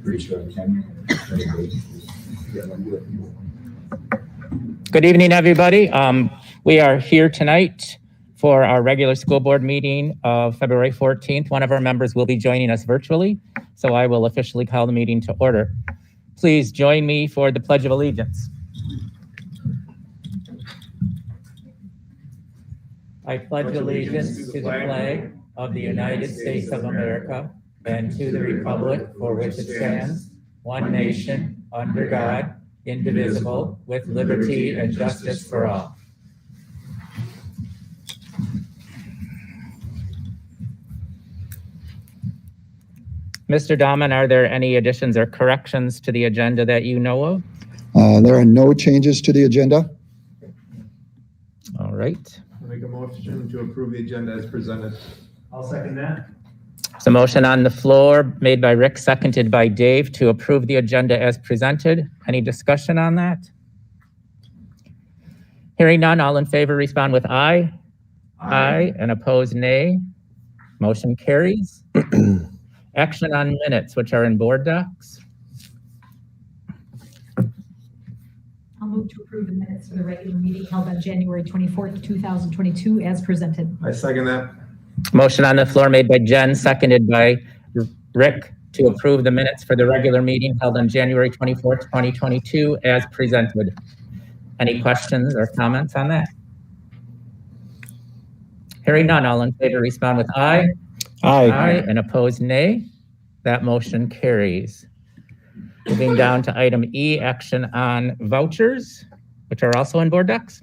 Good evening, everybody. We are here tonight for our regular school board meeting of February 14th. One of our members will be joining us virtually, so I will officially call the meeting to order. Please join me for the Pledge of Allegiance. I pledge allegiance to the flag of the United States of America and to the republic for which it stands, one nation, under God, indivisible, with liberty and justice for all. Mr. Dahman, are there any additions or corrections to the agenda that you know of? There are no changes to the agenda. All right. I'll make a motion to approve the agenda as presented. I'll second that. So motion on the floor made by Rick, seconded by Dave to approve the agenda as presented. Any discussion on that? Hearing none, all in favor respond with aye. Aye. And opposed, nay. Motion carries. Action on minutes, which are in board docs. I'll move to approve the minutes for the regular meeting held on January 24th, 2022 as presented. I second that. Motion on the floor made by Jen, seconded by Rick to approve the minutes for the regular meeting held on January 24th, 2022 as presented. Any questions or comments on that? Hearing none, all in favor respond with aye. Aye. And opposed, nay. That motion carries. Moving down to item E, action on vouchers, which are also in board docs.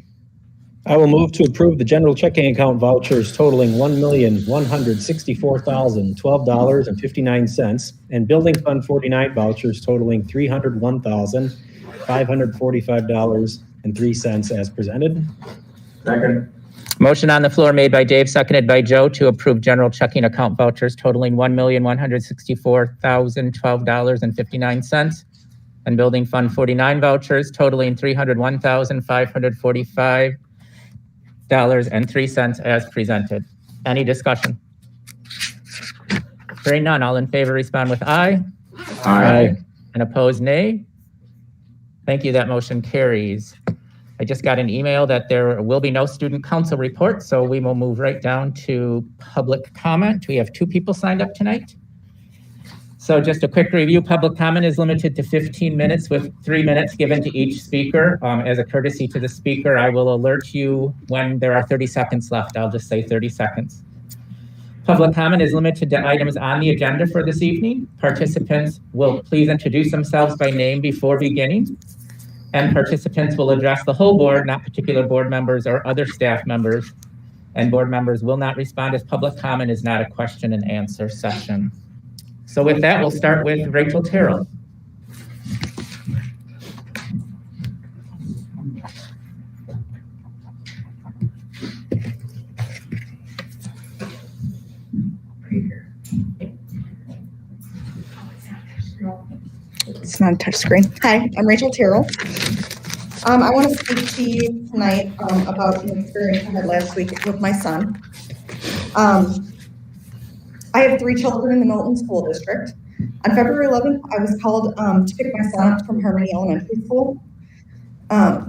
I will move to approve the general checking account vouchers totaling $1,164,012.59 and building fund 49 vouchers totaling $301,545.03 as presented. Second. Motion on the floor made by Dave, seconded by Joe to approve general checking account vouchers totaling $1,164,012.59 and building fund 49 vouchers totaling $301,545.03 as presented. Any discussion? Hearing none, all in favor respond with aye. Aye. And opposed, nay. Thank you, that motion carries. I just got an email that there will be no student council report, so we will move right down to public comment. We have 2 people signed up tonight. So just a quick review, public comment is limited to 15 minutes with 3 minutes given to each speaker. As a courtesy to the speaker, I will alert you when there are 30 seconds left. I'll just say 30 seconds. Public comment is limited to items on the agenda for this evening. Participants will please introduce themselves by name before beginning. And participants will address the whole board, not particular board members or other staff members. And board members will not respond, as public comment is not a question and answer session. So with that, we'll start with Rachel Terrell. It's not a touch screen. Hi, I'm Rachel Terrell. I want to speak to you tonight about an experience I had last week with my son. I have 3 children in the Milton School District. On February 11th, I was called to pick my son up from Harmony Elementary School.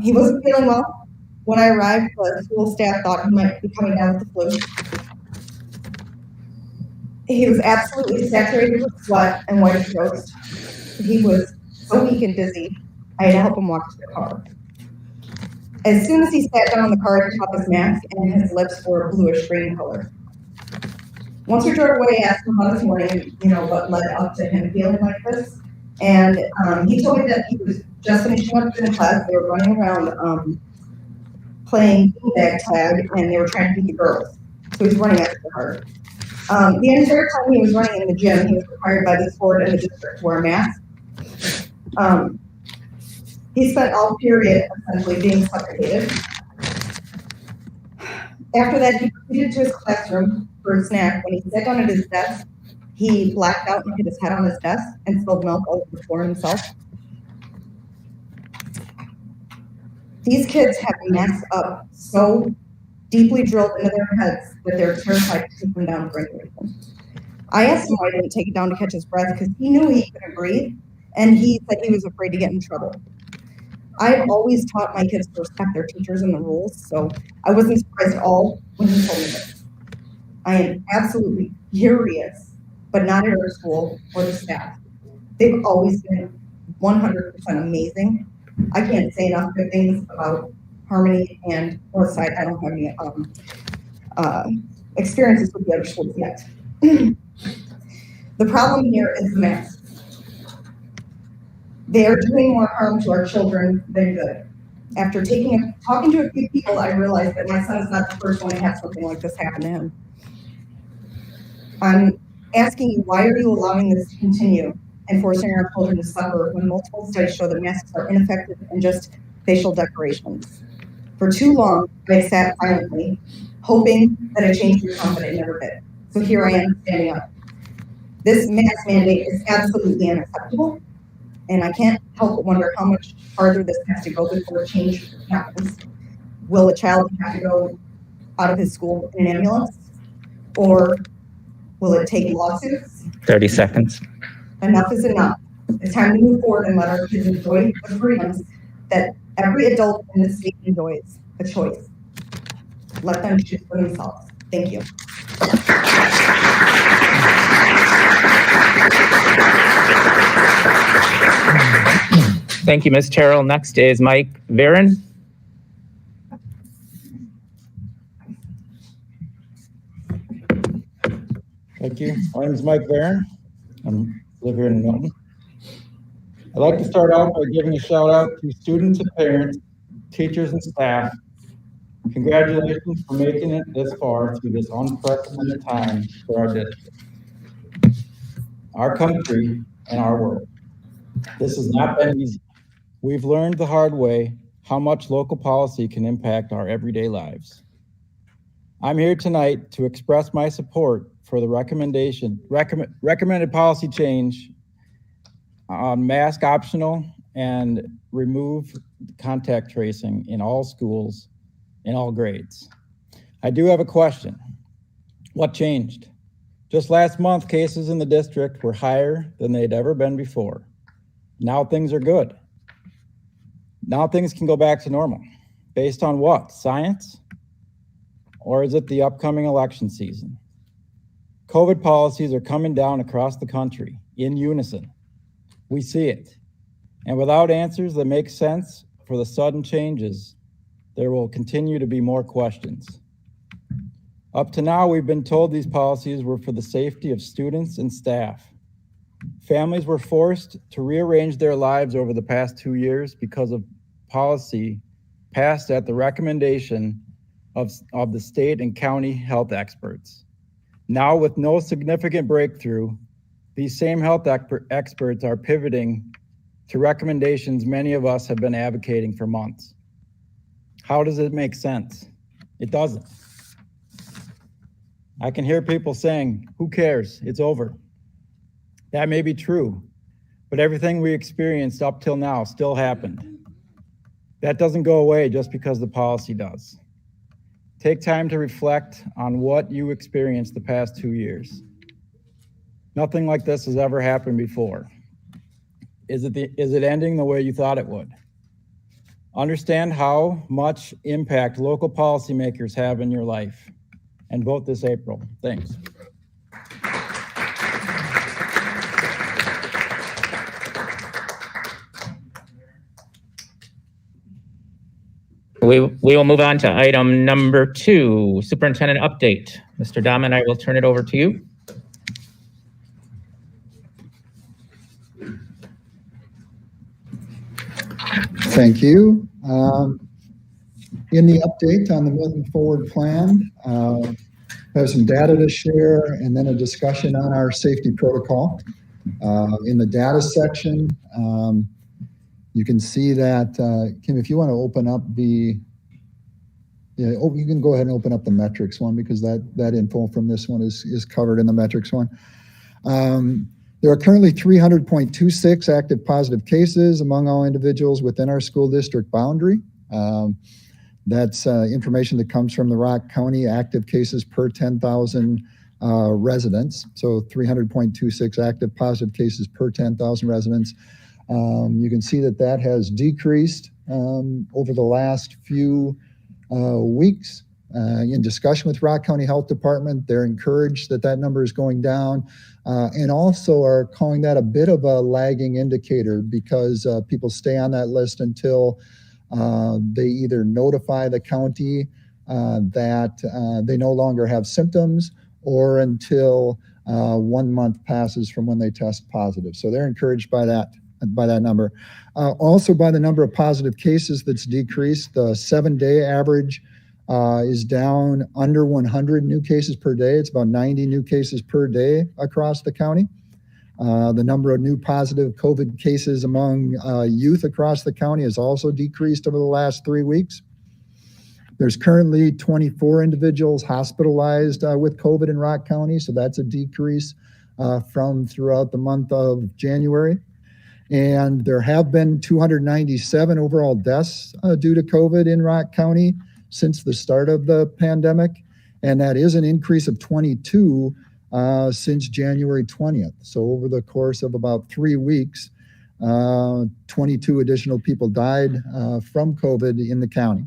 He wasn't feeling well. When I arrived, the school staff thought he might be coming down with the flu. He was absolutely saturated with sweat and white as ghost. He was so weak and dizzy, I had to help him walk to the car. As soon as he sat down in the car, he took off his mask and his lips were a bluish green color. Once we drove away, I asked him about his morning, what led up to him feeling like this. And he told me that he was just finishing up in class. They were running around playing beanbag tag, and they were trying to beat the girls. So he was running extra hard. The entire time he was running in the gym, he was required by the sport and the district to wear a mask. He spent all period essentially being suffocated. After that, he proceeded to his classroom for a snack. When he sat down at his desk, he blacked out and hit his head on his desk and spilled milk all over the floor himself. These kids have masks up so deeply drilled into their heads that they're terrified to take them down for any reason. I asked him why he didn't take it down to catch his breath because he knew he couldn't breathe, and he said he was afraid to get in trouble. I've always taught my kids to respect their teachers and the rules, so I wasn't surprised at all when he told me this. I am absolutely furious, but not at our school or the staff. They've always been 100% amazing. I can't say enough good things about Harmony and Northside. I don't have any experiences with the other schools yet. The problem here is the masks. They are doing more harm to our children than good. After talking to a few people, I realized that my son is not the first one to have something like this happen to him. I'm asking you, why are you allowing this to continue and forcing our children to suffer when multiple studies show that masks are ineffective and just facial decorations? For too long, I sat silently, hoping that a change would come, but it never did. So here I am standing up. This mask mandate is absolutely unacceptable, and I can't help but wonder how much farther this has to go before change happens. Will a child have to go out of his school in an ambulance? Or will it take lawsuits? 30 seconds. Enough is enough. It's time to move forward and let our kids enjoy the freedoms that every adult in this state enjoys. A choice. Let them choose for themselves. Thank you. Thank you, Ms. Terrell. Next is Mike Varon. Thank you. My name is Mike Varon. I live here in Milton. I'd like to start out by giving a shout out to students and parents, teachers and staff. Congratulations for making it this far through this unprecedented time for our district, our country, and our world. This has not been easy. We've learned the hard way how much local policy can impact our everyday lives. I'm here tonight to express my support for the recommended policy change on mask optional and remove contact tracing in all schools, in all grades. I do have a question. What changed? Just last month, cases in the district were higher than they'd ever been before. Now things are good. Now things can go back to normal. Based on what? Science? Or is it the upcoming election season? COVID policies are coming down across the country in unison. We see it. And without answers that make sense for the sudden changes, there will continue to be more questions. Up to now, we've been told these policies were for the safety of students and staff. Families were forced to rearrange their lives over the past 2 years because of policy passed at the recommendation of the state and county health experts. Now, with no significant breakthrough, these same health experts are pivoting to recommendations many of us have been advocating for months. How does it make sense? It doesn't. I can hear people saying, who cares? It's over. That may be true, but everything we experienced up till now still happened. That doesn't go away just because the policy does. Take time to reflect on what you experienced the past 2 years. Nothing like this has ever happened before. Is it ending the way you thought it would? Understand how much impact local policymakers have in your life and vote this April. Thanks. We will move on to item number 2, superintendent update. Mr. Dahman, I will turn it over to you. Thank you. In the update on the Milton Forward Plan, I have some data to share and then a discussion on our safety protocol. In the data section, you can see that, Kim, if you want to open up you can go ahead and open up the metrics one because that info from this one is covered in the metrics one. There are currently 300.26 active positive cases among all individuals within our school district boundary. That's information that comes from the Rock County active cases per 10,000 residents, so 300.26 active positive cases per 10,000 residents. You can see that that has decreased over the last few weeks. In discussion with Rock County Health Department, they're encouraged that that number is going down, and also are calling that a bit of a lagging indicator because people stay on that list until they either notify the county that they no longer have symptoms, or until 1 month passes from when they test positive. So they're encouraged by that number. Also by the number of positive cases that's decreased. The 7-day average is down under 100 new cases per day. It's about 90 new cases per day across the county. The number of new positive COVID cases among youth across the county has also decreased over the last 3 weeks. There's currently 24 individuals hospitalized with COVID in Rock County, so that's a decrease from throughout the month of January. And there have been 297 overall deaths due to COVID in Rock County since the start of the pandemic, and that is an increase of 22 since January 20th. So over the course of about 3 weeks, 22 additional people died from COVID in the county.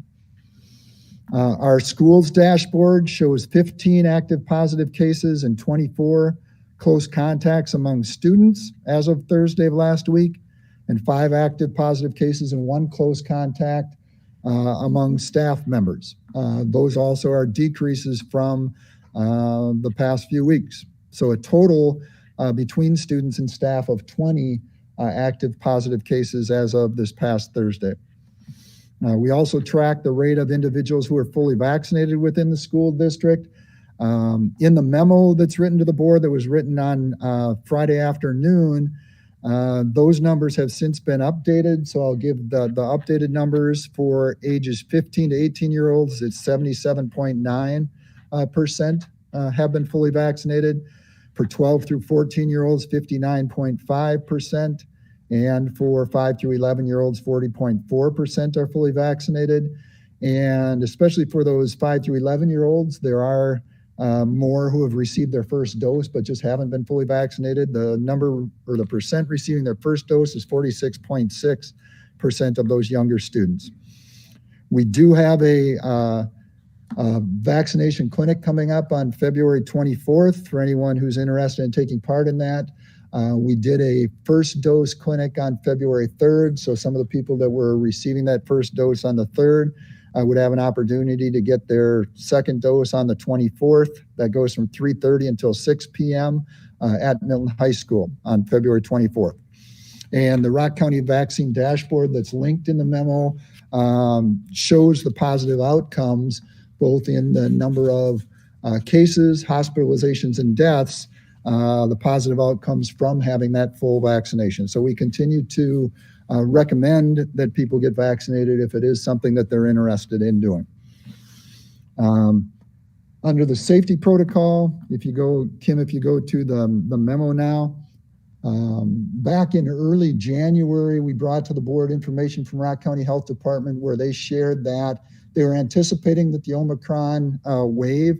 Our schools dashboard shows 15 active positive cases and 24 close contacts among students as of Thursday of last week, and 5 active positive cases and 1 close contact among staff members. Those also are decreases from the past few weeks. So a total between students and staff of 20 active positive cases as of this past Thursday. We also track the rate of individuals who are fully vaccinated within the school district. In the memo that's written to the board that was written on Friday afternoon, those numbers have since been updated. So I'll give the updated numbers for ages 15 to 18-year-olds. It's 77.9% have been fully vaccinated. For 12 through 14-year-olds, 59.5%. And for 5 through 11-year-olds, 40.4% are fully vaccinated. And especially for those 5 through 11-year-olds, there are more who have received their first dose but just haven't been fully vaccinated. The number, or the percent receiving their first dose, is 46.6% of those younger students. We do have a vaccination clinic coming up on February 24th for anyone who's interested in taking part in that. We did a first dose clinic on February 3rd, so some of the people that were receiving that first dose on the 3rd would have an opportunity to get their second dose on the 24th. That goes from 3:30 until 6 p.m. At Milton High School on February 24th. And the Rock County vaccine dashboard that's linked in the memo shows the positive outcomes, both in the number of cases, hospitalizations, and deaths, the positive outcomes from having that full vaccination. So we continue to recommend that people get vaccinated if it is something that they're interested in doing. Under the safety protocol, if you go to the memo now, back in early January, we brought to the board information from Rock County Health Department where they shared that they were anticipating that the Omicron wave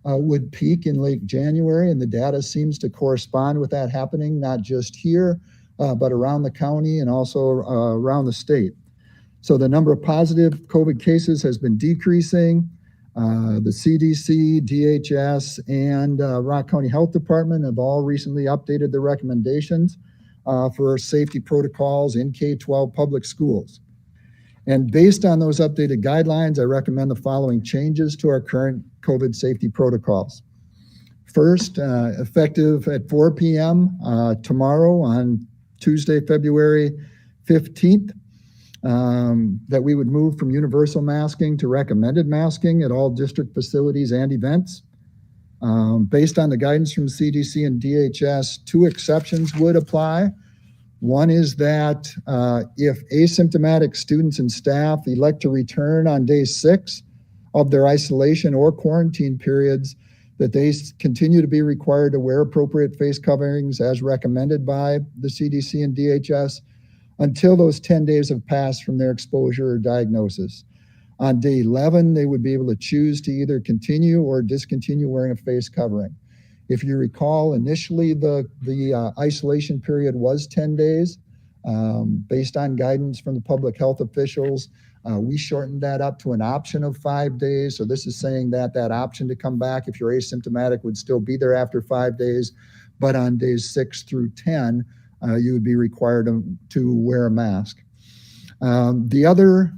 would peak in late January, and the data seems to correspond with that happening, not just here, but around the county and also around the state. So the number of positive COVID cases has been decreasing. The CDC, DHS, and Rock County Health Department have all recently updated their recommendations for safety protocols in K-12 public schools. And based on those updated guidelines, I recommend the following changes to our current COVID safety protocols. First, effective at 4 p.m. Tomorrow on Tuesday, February 15th, that we would move from universal masking to recommended masking at all district facilities and events. Based on the guidance from CDC and DHS, 2 exceptions would apply. One is that if asymptomatic students and staff elect to return on day 6 of their isolation or quarantine periods, that they continue to be required to wear appropriate face coverings as recommended by the CDC and DHS until those 10 days have passed from their exposure or diagnosis. On day 11, they would be able to choose to either continue or discontinue wearing a face covering. If you recall, initially the isolation period was 10 days. Based on guidance from the public health officials, we shortened that up to an option of 5 days. So this is saying that that option to come back if you're asymptomatic would still be there after 5 days, but on days 6 through 10, you would be required to wear a mask. The other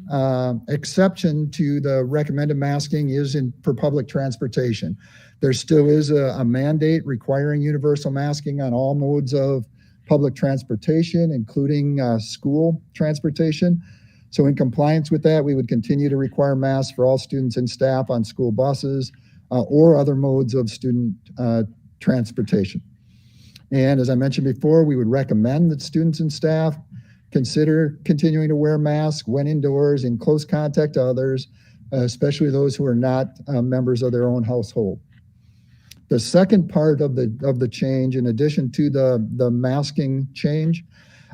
exception to the recommended masking is for public transportation. There still is a mandate requiring universal masking on all modes of public transportation, including school transportation. So in compliance with that, we would continue to require masks for all students and staff on school buses or other modes of student transportation. And as I mentioned before, we would recommend that students and staff consider continuing to wear masks when indoors in close contact to others, especially those who are not members of their own household. The second part of the change, in addition to the masking change,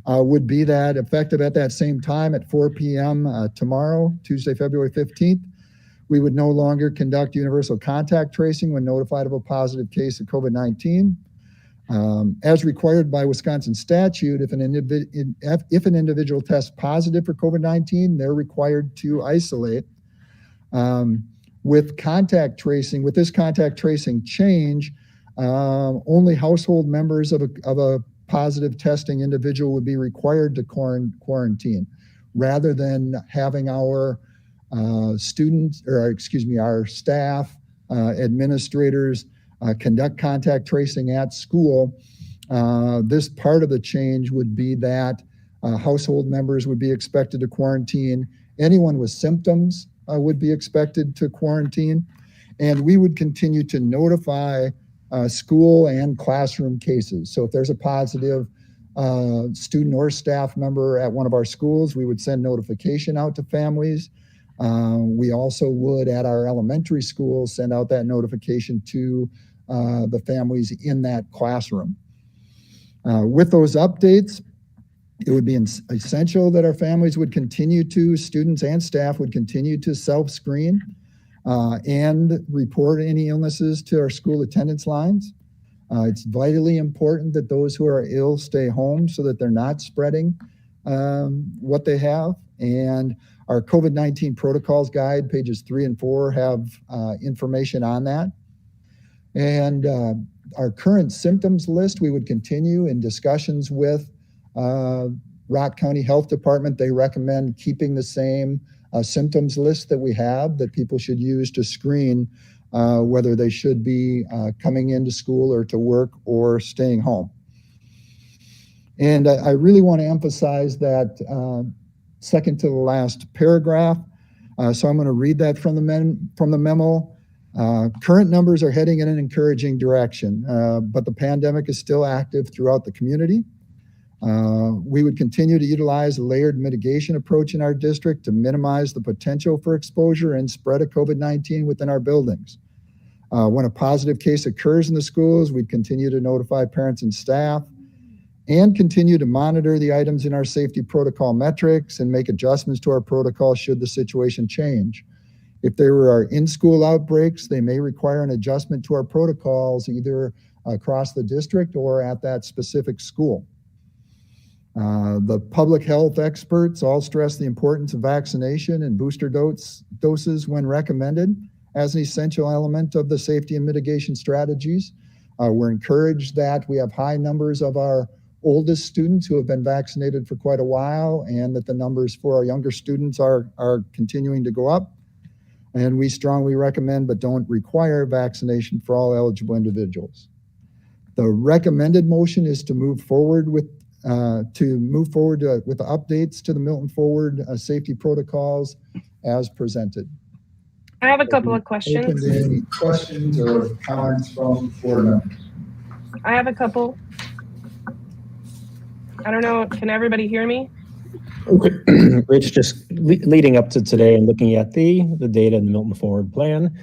would be that effective at that same time at 4 p.m. Tomorrow, Tuesday, February 15th, we would no longer conduct universal contact tracing when notified of a positive case of COVID-19. As required by Wisconsin statute, if an individual tests positive for COVID-19, they're required to isolate. With this contact tracing change, only household members of a positive testing individual would be required to quarantine, rather than having our our staff, administrators, conduct contact tracing at school. This part of the change would be that household members would be expected to quarantine. Anyone with symptoms would be expected to quarantine. And we would continue to notify school and classroom cases. So if there's a positive student or staff member at one of our schools, we would send notification out to families. We also would, at our elementary schools, send out that notification to the families in that classroom. With those updates, it would be essential that our families would students and staff would continue to self-screen and report any illnesses to our school attendance lines. It's vitally important that those who are ill stay home so that they're not spreading what they have. And our COVID-19 protocols guide, pages 3 and 4, have information on that. And our current symptoms list, we would continue in discussions with Rock County Health Department. They recommend keeping the same symptoms list that we have that people should use to screen whether they should be coming into school or to work or staying home. And I really want to emphasize that second to the last paragraph. So I'm going to read that from the memo. Current numbers are heading in an encouraging direction, but the pandemic is still active throughout the community. We would continue to utilize a layered mitigation approach in our district to minimize the potential for exposure and spread of COVID-19 within our buildings. When a positive case occurs in the schools, we'd continue to notify parents and staff and continue to monitor the items in our safety protocol metrics and make adjustments to our protocol should the situation change. If there are in-school outbreaks, they may require an adjustment to our protocols either across the district or at that specific school. The public health experts all stress the importance of vaccination and booster doses when recommended as an essential element of the safety and mitigation strategies. We're encouraged that we have high numbers of our oldest students who have been vaccinated for quite a while, and that the numbers for our younger students are continuing to go up. And we strongly recommend but don't require vaccination for all eligible individuals. The recommended motion is to move forward with updates to the Milton Forward safety protocols as presented. I have a couple of questions. Open to any questions or comments from board members. I have a couple. I don't know, can everybody hear me? Okay. Rich, just leading up to today and looking at the data in the Milton Forward plan,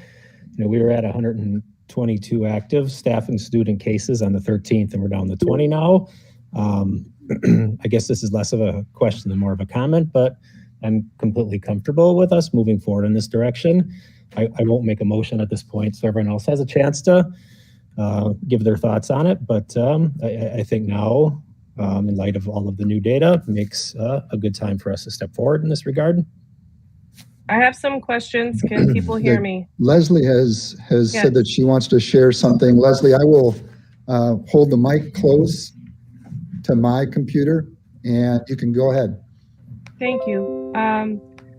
we were at 122 active staff and student cases on the 13th, and we're down to 20 now. I guess this is less of a question than more of a comment, but I'm completely comfortable with us moving forward in this direction. I won't make a motion at this point, so everyone else has a chance to give their thoughts on it. But I think now, in light of all of the new data, makes a good time for us to step forward in this regard. I have some questions. Can people hear me? Leslie has Yes. said that she wants to share something. Leslie, I will hold the mic close to my computer, and you can go ahead. Thank you.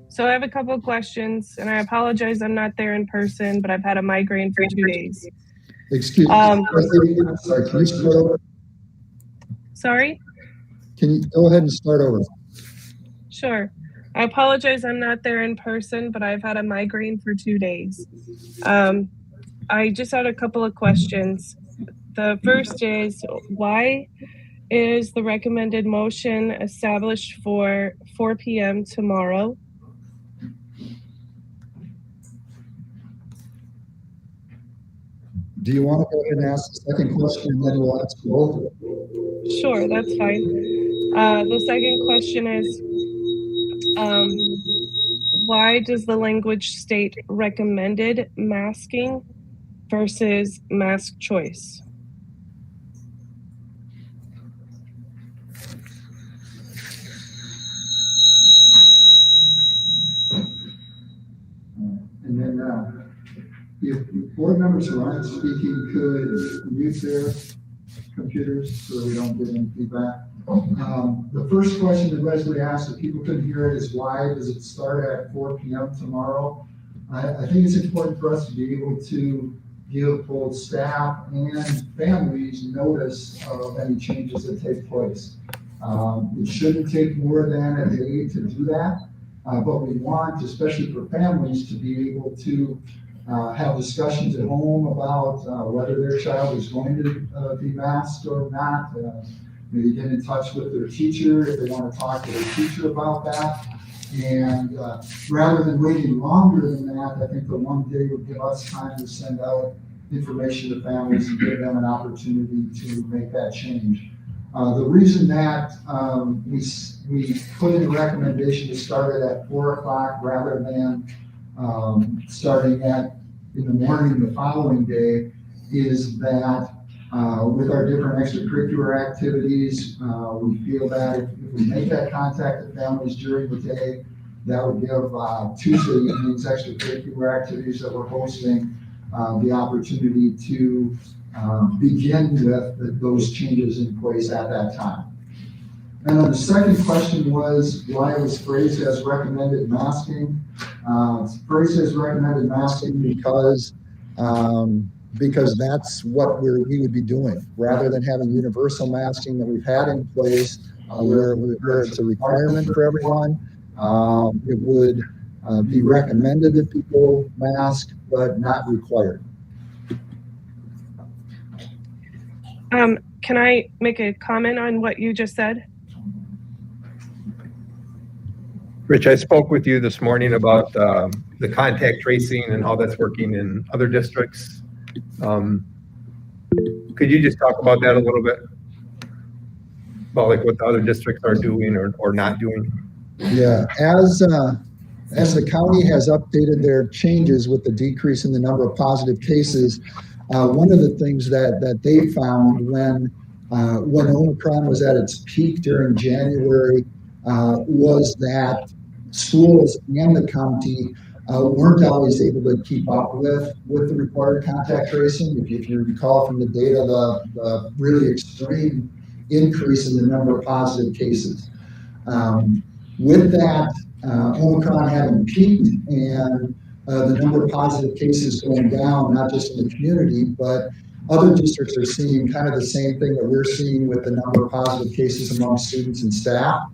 So I have a couple of questions, and I apologize I'm not there in person, but I've had a migraine for 2 days. Excuse me. Leslie, I'm sorry, can you start over? Sorry? Can you go ahead and start over? Sure. I apologize I'm not there in person, but I've had a migraine for 2 days. I just had a couple of questions. The first is, why is the recommended motion established for 4 p.m. tomorrow? Do you want to go ahead and ask the second question, and then we'll ask both? Sure, that's fine. The second question is, why does the language state recommended masking versus mask choice? And then if board members who aren't speaking could mute their computers so we don't get any feedback. The first question that Leslie asked, if people couldn't hear it, is why does it start at 4 p.m. tomorrow? I think it's important for us to be able to give both staff and families notice of any changes that take place. It shouldn't take more than a day to do that, but we want, especially for families, to be able to have discussions at home about whether their child is going to be masked or not. Maybe get in touch with their teacher if they want to talk to their teacher about that. And rather than waiting longer than that, I think the one day would give us time to send out information to families and give them an opportunity to make that change. The reason that we put in a recommendation to start it at 4 o'clock rather than starting in the morning the following day is that with our different extracurricular activities, we feel that if we make that contact with families during the day, that would give Tuesday evening's extracurricular activities that we're hosting the opportunity to begin with those changes in place at that time. And then the second question was why it was phrased as recommended masking. It's phrased as recommended masking because that's what we would be doing, rather than having universal masking that we've had in place, where it's a requirement for everyone. It would be recommended that people mask, but not required. Can I make a comment on what you just said? Rich, I spoke with you this morning about the contact tracing and how that's working in other districts. Could you just talk about that a little bit? About like what the other districts are doing or not doing? Yeah, as the county has updated their changes with the decrease in the number of positive cases, one of the things that they found when Omicron was at its peak during January was that schools and the county weren't always able to keep up with the required contact tracing. If you recall from the data, the really extreme increase in the number of positive cases. With that, Omicron having peaked and the number of positive cases going down, not just in the community, but other districts are seeing kind of the same thing that we're seeing with the number of positive cases among students and staff.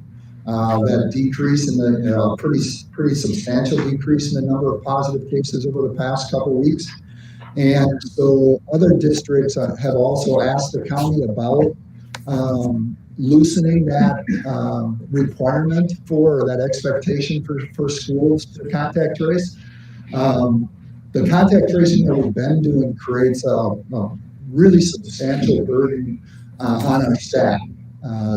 That decrease in the pretty substantial decrease in the number of positive cases over the past couple of weeks. And so other districts have also asked the county about loosening that requirement for that expectation for schools to contact trace. The contact tracing that we've been doing creates a really substantial burden on our staff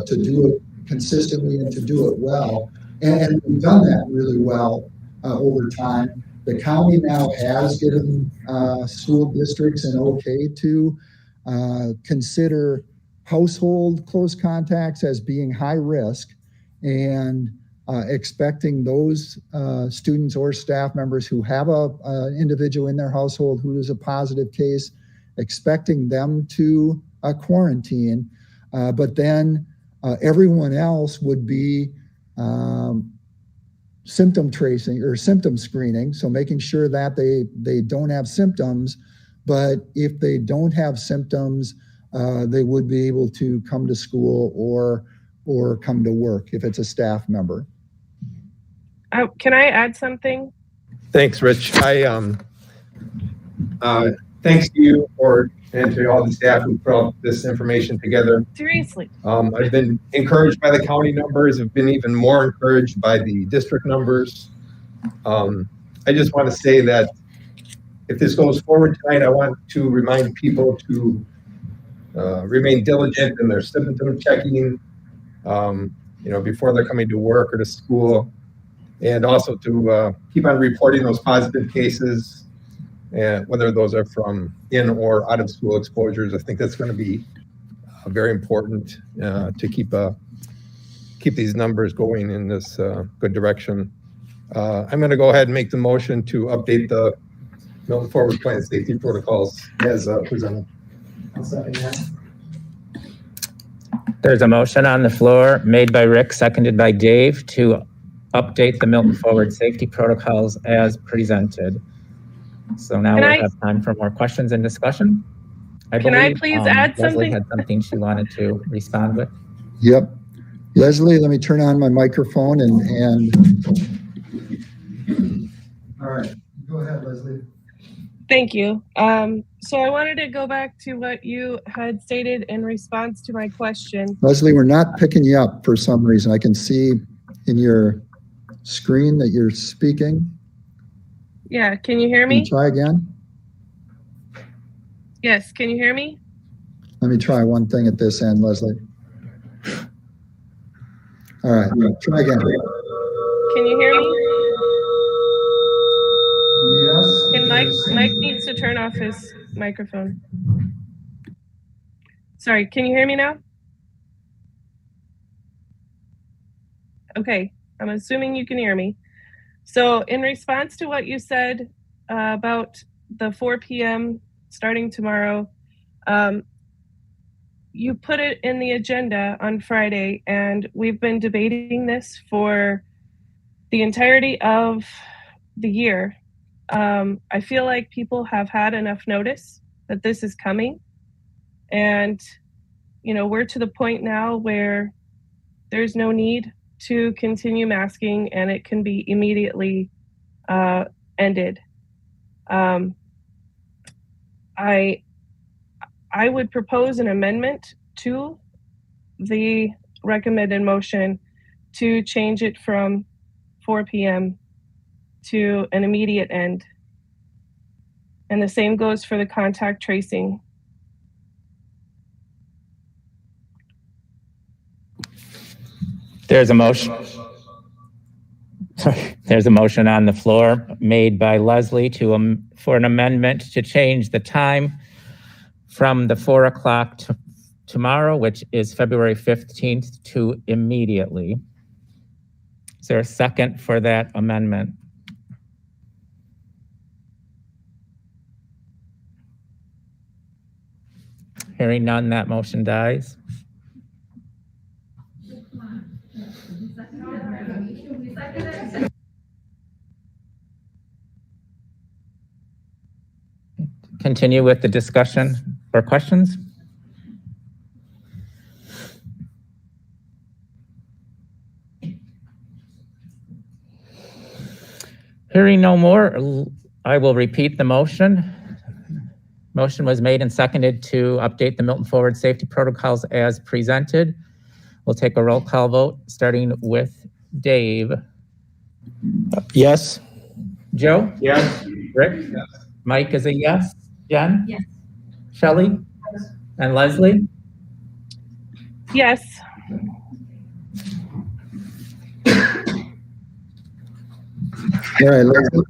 to do it consistently and to do it well. And we've done that really well over time. The county now has given school districts an okay to consider household close contacts as being high risk and expecting those students or staff members who have an individual in their household who is a positive case, expecting them to quarantine, but then everyone else would be symptom tracing or symptom screening. So making sure that they don't have symptoms, but if they don't have symptoms, they would be able to come to school or come to work if it's a staff member. Can I add something? Thanks, Rich. Thanks to you and to all the staff who put this information together. Seriously. I've been encouraged by the county numbers. I've been even more encouraged by the district numbers. I just want to say that if this goes forward tonight, I want to remind people to remain diligent in their symptom checking, before they're coming to work or to school, and also to keep on reporting those positive cases, and whether those are from in or out of school exposures. I think that's going to be very important to keep these numbers going in this good direction. I'm going to go ahead and make the motion to update the Milton Forward Plan safety protocols as presented. I'll second that. There's a motion on the floor made by Rick, seconded by Dave, to update the Milton Forward safety protocols as presented. So now we'll have time for more questions and discussion. Can I please add Leslie something? had something she wanted to respond with. Yep. Leslie, let me turn on my microphone and all right, go ahead, Leslie. Thank you. So I wanted to go back to what you had stated in response to my question. Leslie, we're not picking you up for some reason. I can see in your screen that you're speaking. Yeah, can you hear Can you me? try again? Yes, can you hear me? Let me try one thing at this end, Leslie. All right, try again. Can you hear me? Yes. Can Mike needs to turn off his microphone. Sorry, can you hear me now? Okay, I'm assuming you can hear me. So in response to what you said about the 4 p.m. starting tomorrow, you put it in the agenda on Friday, and we've been debating this for the entirety of the year. I feel like people have had enough notice that this is coming. And, we're to the point now where there's no need to continue masking, and it can be immediately ended. I would propose an amendment to the recommended motion to change it from 4 p.m. to an immediate end. And the same goes for the contact tracing. There's a motion. There's a motion on the floor made by Leslie for an amendment to change the time from the 4 o'clock tomorrow, which is February 15th, to immediately. Is there a second for that amendment? Hearing none, that motion dies. Continue with the discussion or questions? Hearing no more, I will repeat the motion. Motion was made and seconded to update the Milton Forward safety protocols as presented. We'll take a roll call vote, starting with Dave. Yes. Joe? Yes. Rick? Yes. Mike is a yes. Jen? Yes. Shelley? And Leslie? Yes. All right, Leslie.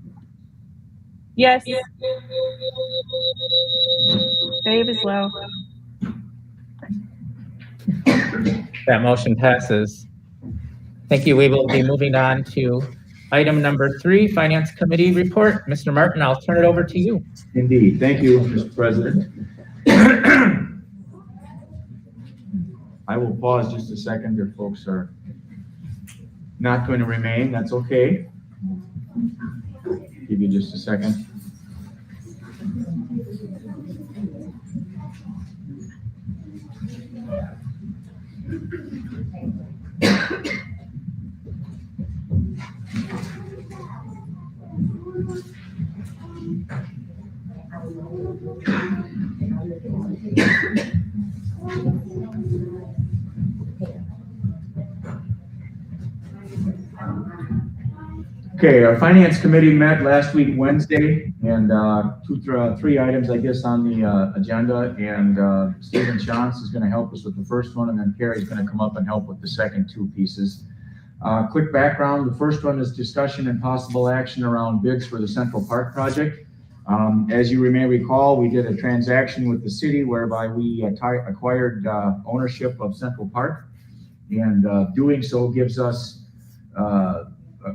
Yes. Dave is low. That motion passes. Thank you. We will be moving on to item number 3, Finance Committee report. Mr. Martin, I'll turn it over to you. Indeed. Thank you, Mr. President. I will pause just a second if folks are not going to remain. That's okay. Give you just a second. Okay, our Finance Committee met last week, Wednesday, and three items, I guess, on the agenda. And Stephen Shantz is going to help us with the first one, and then Carrie's going to come up and help with the second 2 pieces. Quick background, the first one is discussion and possible action around bids for the Central Park project. As you may recall, we did a transaction with the city whereby we acquired ownership of Central Park, and doing so gives us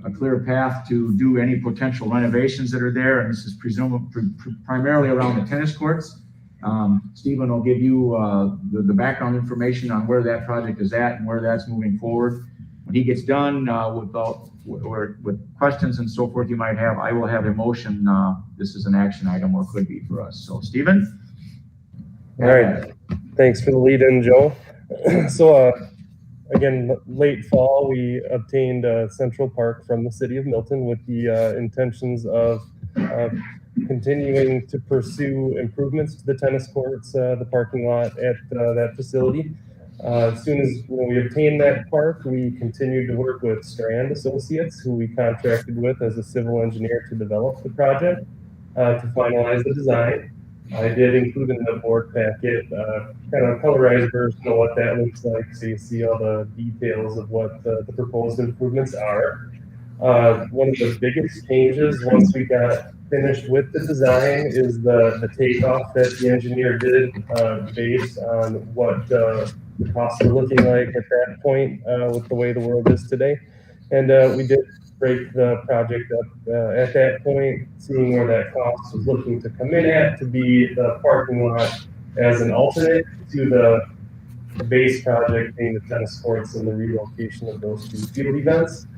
a clear path to do any potential renovations that are there, and this is primarily around the tennis courts. Stephen will give you the background information on where that project is at and where that's moving forward. When he gets done with questions and so forth you might have, I will have a motion. This is an action item, or could be for us. So, Stephen? All right. Thanks for the lead-in, Joe. So, again, late fall, we obtained Central Park from the city of Milton with the intentions of continuing to pursue improvements to the tennis courts, the parking lot at that facility. As soon as we obtained that park, we continued to work with Strand Associates, who we contracted with as a civil engineer to develop the project, to finalize the design. I did include in the board packet kind of a colorized version of what that looks like, so you see all the details of what the proposed improvements are. One of the biggest changes once we got finished with the design is the takeoff that the engineer did based on what the costs were looking like at that point with the way the world is today. And we did break the project up at that point, seeing where that cost was looking to come in at to be the parking lot as an alternate to the base project being the tennis courts and the relocation of those 2 field events.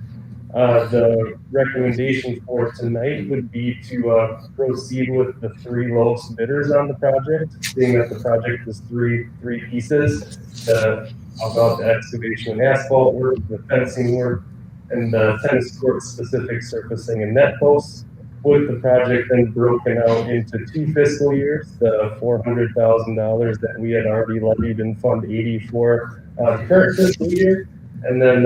The recommendation for tonight would be to proceed with the 3 lowest bidders on the project, seeing that the project is three pieces. About the excavation and asphalt work, the fencing work, and the tennis court specific surfacing and net posts, with the project then broken out into 2 fiscal years, the $400,000 that we had already levied in Fund 80 for the current fiscal year, and then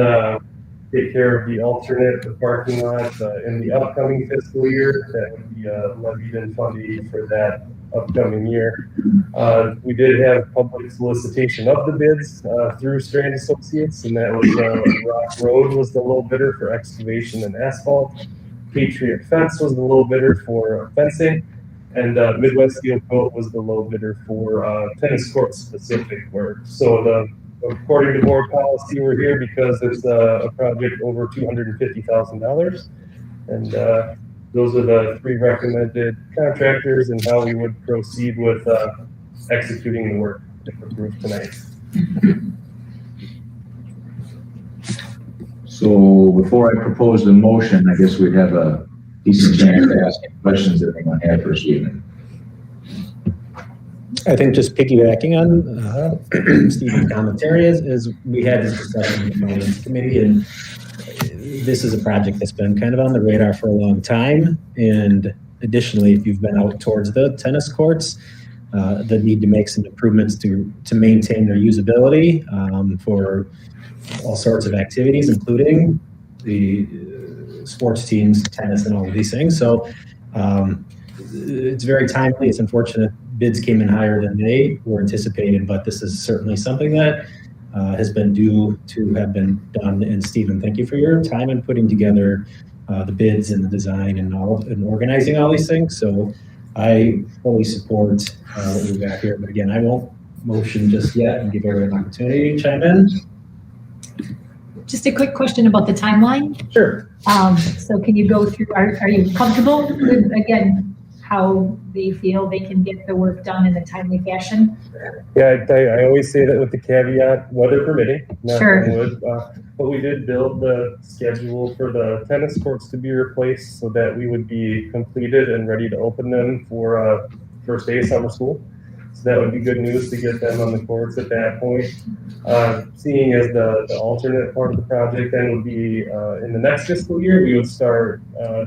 take care of the alternate, the parking lot in the upcoming fiscal year that would be levied in Fund 80 for that upcoming year. We did have public solicitation of the bids through Strand Associates, and that was Rock Road was the low bidder for excavation and asphalt. Patriot Fence was the low bidder for fencing, and Midwest Steel Coat was the low bidder for tennis court specific work. So according to board policy, we're here because it's a project over $250,000, and those are the 3 recommended contractors and how we would proceed with executing the work if approved tonight. So before I propose the motion, I guess we'd have a decent chance to ask any questions that anyone had for Stephen. I think just piggybacking on Stephen's commentary is we had this discussion in the Finance Committee, and this is a project that's been kind of on the radar for a long time. And additionally, if you've been out towards the tennis courts, the need to make some improvements to maintain their usability for all sorts of activities, including the sports teams, tennis, and all of these things. So it's very timely. It's unfortunate bids came in higher than they were anticipated, but this is certainly something that has been due to have been done. And Stephen, thank you for your time in putting together the bids and the design and organizing all these things. So I fully support what we've got here. But again, I won't motion just yet and give everyone an opportunity to chime in. Just a quick question about the timeline. Sure. So can you go through, are you comfortable with, again, how they feel they can get the work done in a timely fashion? Yeah, I always say that with the caveat, weather permitting. Knock Sure. on wood. But we did build the schedule for the tennis courts to be replaced so that we would be completed and ready to open them for first day of summer school. So that would be good news to get them on the courts at that point. Seeing as the alternate part of the project then would be in the next fiscal year, we would start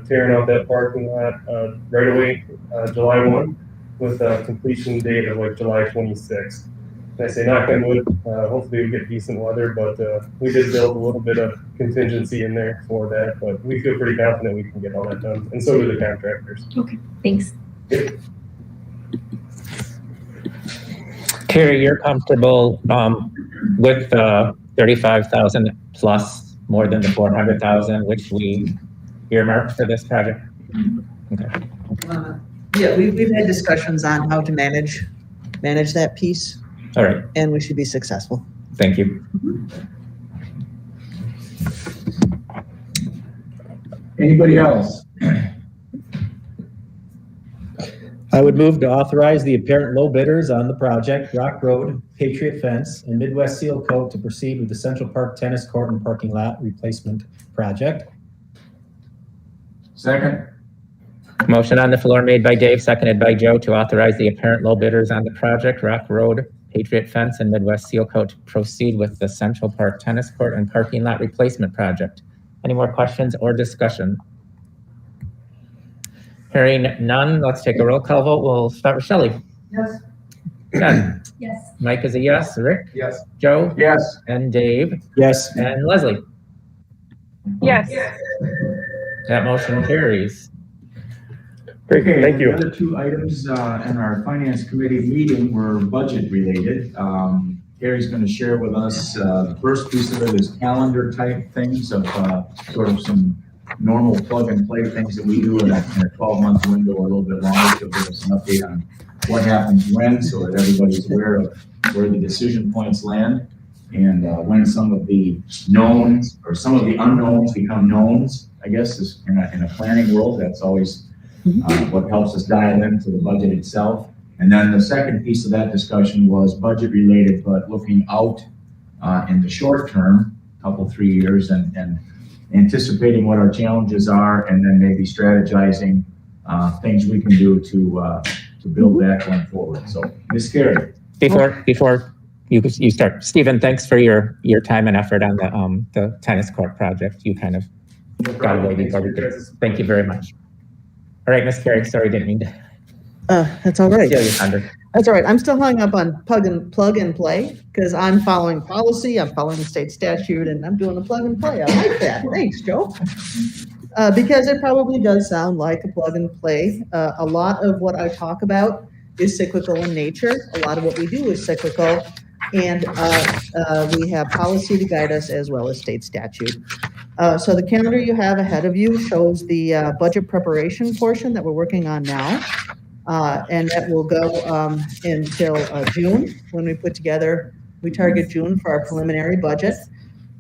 tearing out that parking lot right away, July 1, with a completion date of like July 26th. And I say knock on wood, hopefully we get decent weather, but we did build a little bit of contingency in there for that, but we feel pretty confident we can get all that done, and so do the contractors. Okay, thanks. Yep. Carrie, you're comfortable with the 35,000 plus more than the 400,000, which we earmarked for this project? Okay. Yeah, we've had discussions on how to manage that piece, All right. and we should be successful. Thank you. Anybody else? I would move to authorize the apparent low bidders on the project, Rock Road, Patriot Fence, and Midwest Seal Coat to proceed with the Central Park Tennis Court and Parking Lot Replacement Project. Second. Motion on the floor made by Dave, seconded by Joe to authorize the apparent low bidders on the project, Rock Road, Patriot Fence, and Midwest Seal Coat to proceed with the Central Park Tennis Court and Parking Lot Replacement Project. Any more questions or discussion? Hearing none, let's take a roll call vote. We'll start with Shelley. Yes. Jen. Yes. Mike is a yes. Rick? Yes. Joe? Yes. And Dave? Yes. And Leslie? Yes. That motion carries. Great, Okay, thank you. The other two items in our finance committee meeting were budget related. Gary's going to share with us, the first piece of it is calendar type things of sort of some normal plug and play things that we do in a 12-month window or a little bit longer to give us an update on what happens when, so that everybody's aware of where the decision points land and when some of the knowns or some of the unknowns become knowns, I guess, is in a planning world. That's always what helps us dial into the budget itself. And then the second piece of that discussion was budget related, but looking out in the short term, couple, 3 years, and anticipating what our challenges are, and then maybe strategizing things we can do to build that going forward. So, Ms. Carey. Before you start, Stephen, thanks for your time and effort on the tennis court project. You kind of got away before we did. Thank you very much. All right, Ms. Carey, sorry, didn't mean to. That's all right. steal your thunder. That's all right. I'm still hung up on plug and play because I'm following policy, I'm following the state statute, and I'm doing a plug and play. I like that. Thanks, Joe. Because it probably does sound like a plug and play. A lot of what I talk about is cyclical in nature. A lot of what we do is cyclical, and we have policy to guide us as well as state statute. So the calendar you have ahead of you shows the budget preparation portion that we're working on now. And that will go until June, when we target June for our preliminary budget.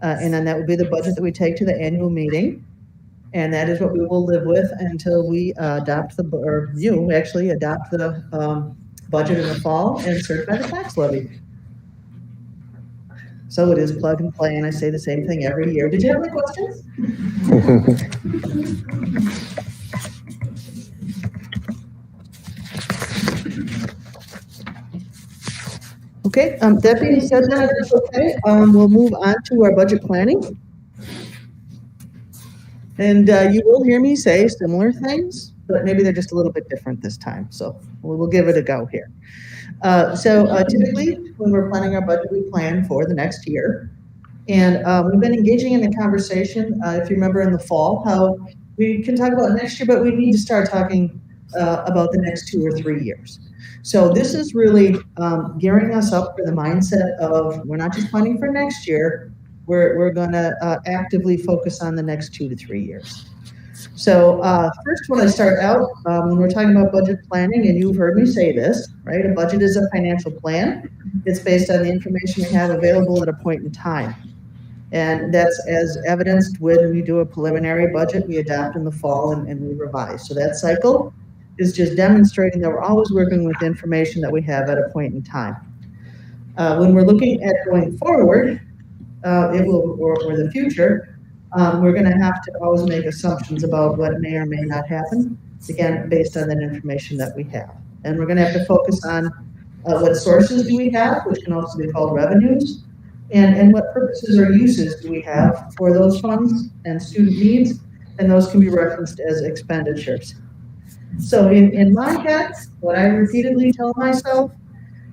And then that will be the budget that we take to the annual meeting. And that is what we will live with until we you actually adopt the budget in the fall and certify the tax levy. So it is plug and play, and I say the same thing every year. Did you have any questions? Okay, that being said, then, if it's okay, we'll move on to our budget planning. And you will hear me say similar things, but maybe they're just a little bit different this time. So we'll give it a go here. So typically, when we're planning our budget, we plan for the next year. And we've been engaging in the conversation, if you remember in the fall, how we can talk about next year, but we need to start talking about the next 2 or 3 years. So this is really gearing us up for the mindset of we're not just planning for next year, we're going to actively focus on the next 2 to 3 years. So first, when I start out, when we're talking about budget planning, and you've heard me say this, right? A budget is a financial plan. It's based on the information we have available at a point in time. And that's as evidenced when we do a preliminary budget, we adopt in the fall and we revise. So that cycle is just demonstrating that we're always working with information that we have at a point in time. When we're looking at going forward, or the future, we're going to have to always make assumptions about what may or may not happen, again, based on that information that we have. And we're going to have to focus on what sources do we have, which can also be called revenues, and what purposes or uses do we have for those funds and student needs, and those can be referenced as expenditures. So in my head, what I repeatedly tell myself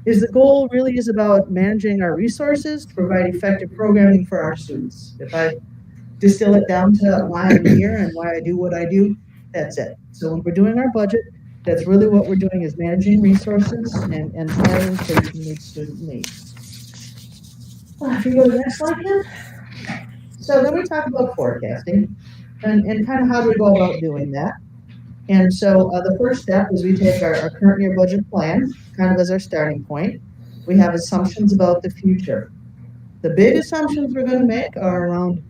is the goal really is about managing our resources to provide effective programming for our students. If I distill it down to why I'm here and why I do what I do, that's it. So when we're doing our budget, that's really what we're doing, is managing resources and planning so we can meet student needs. If you go to the next slide, Ken. So then we talk about forecasting and kind of how do we go about doing that. And so the first step is we take our current year budget plan kind of as our starting point. We have assumptions about the future. The big assumptions we're going to make are around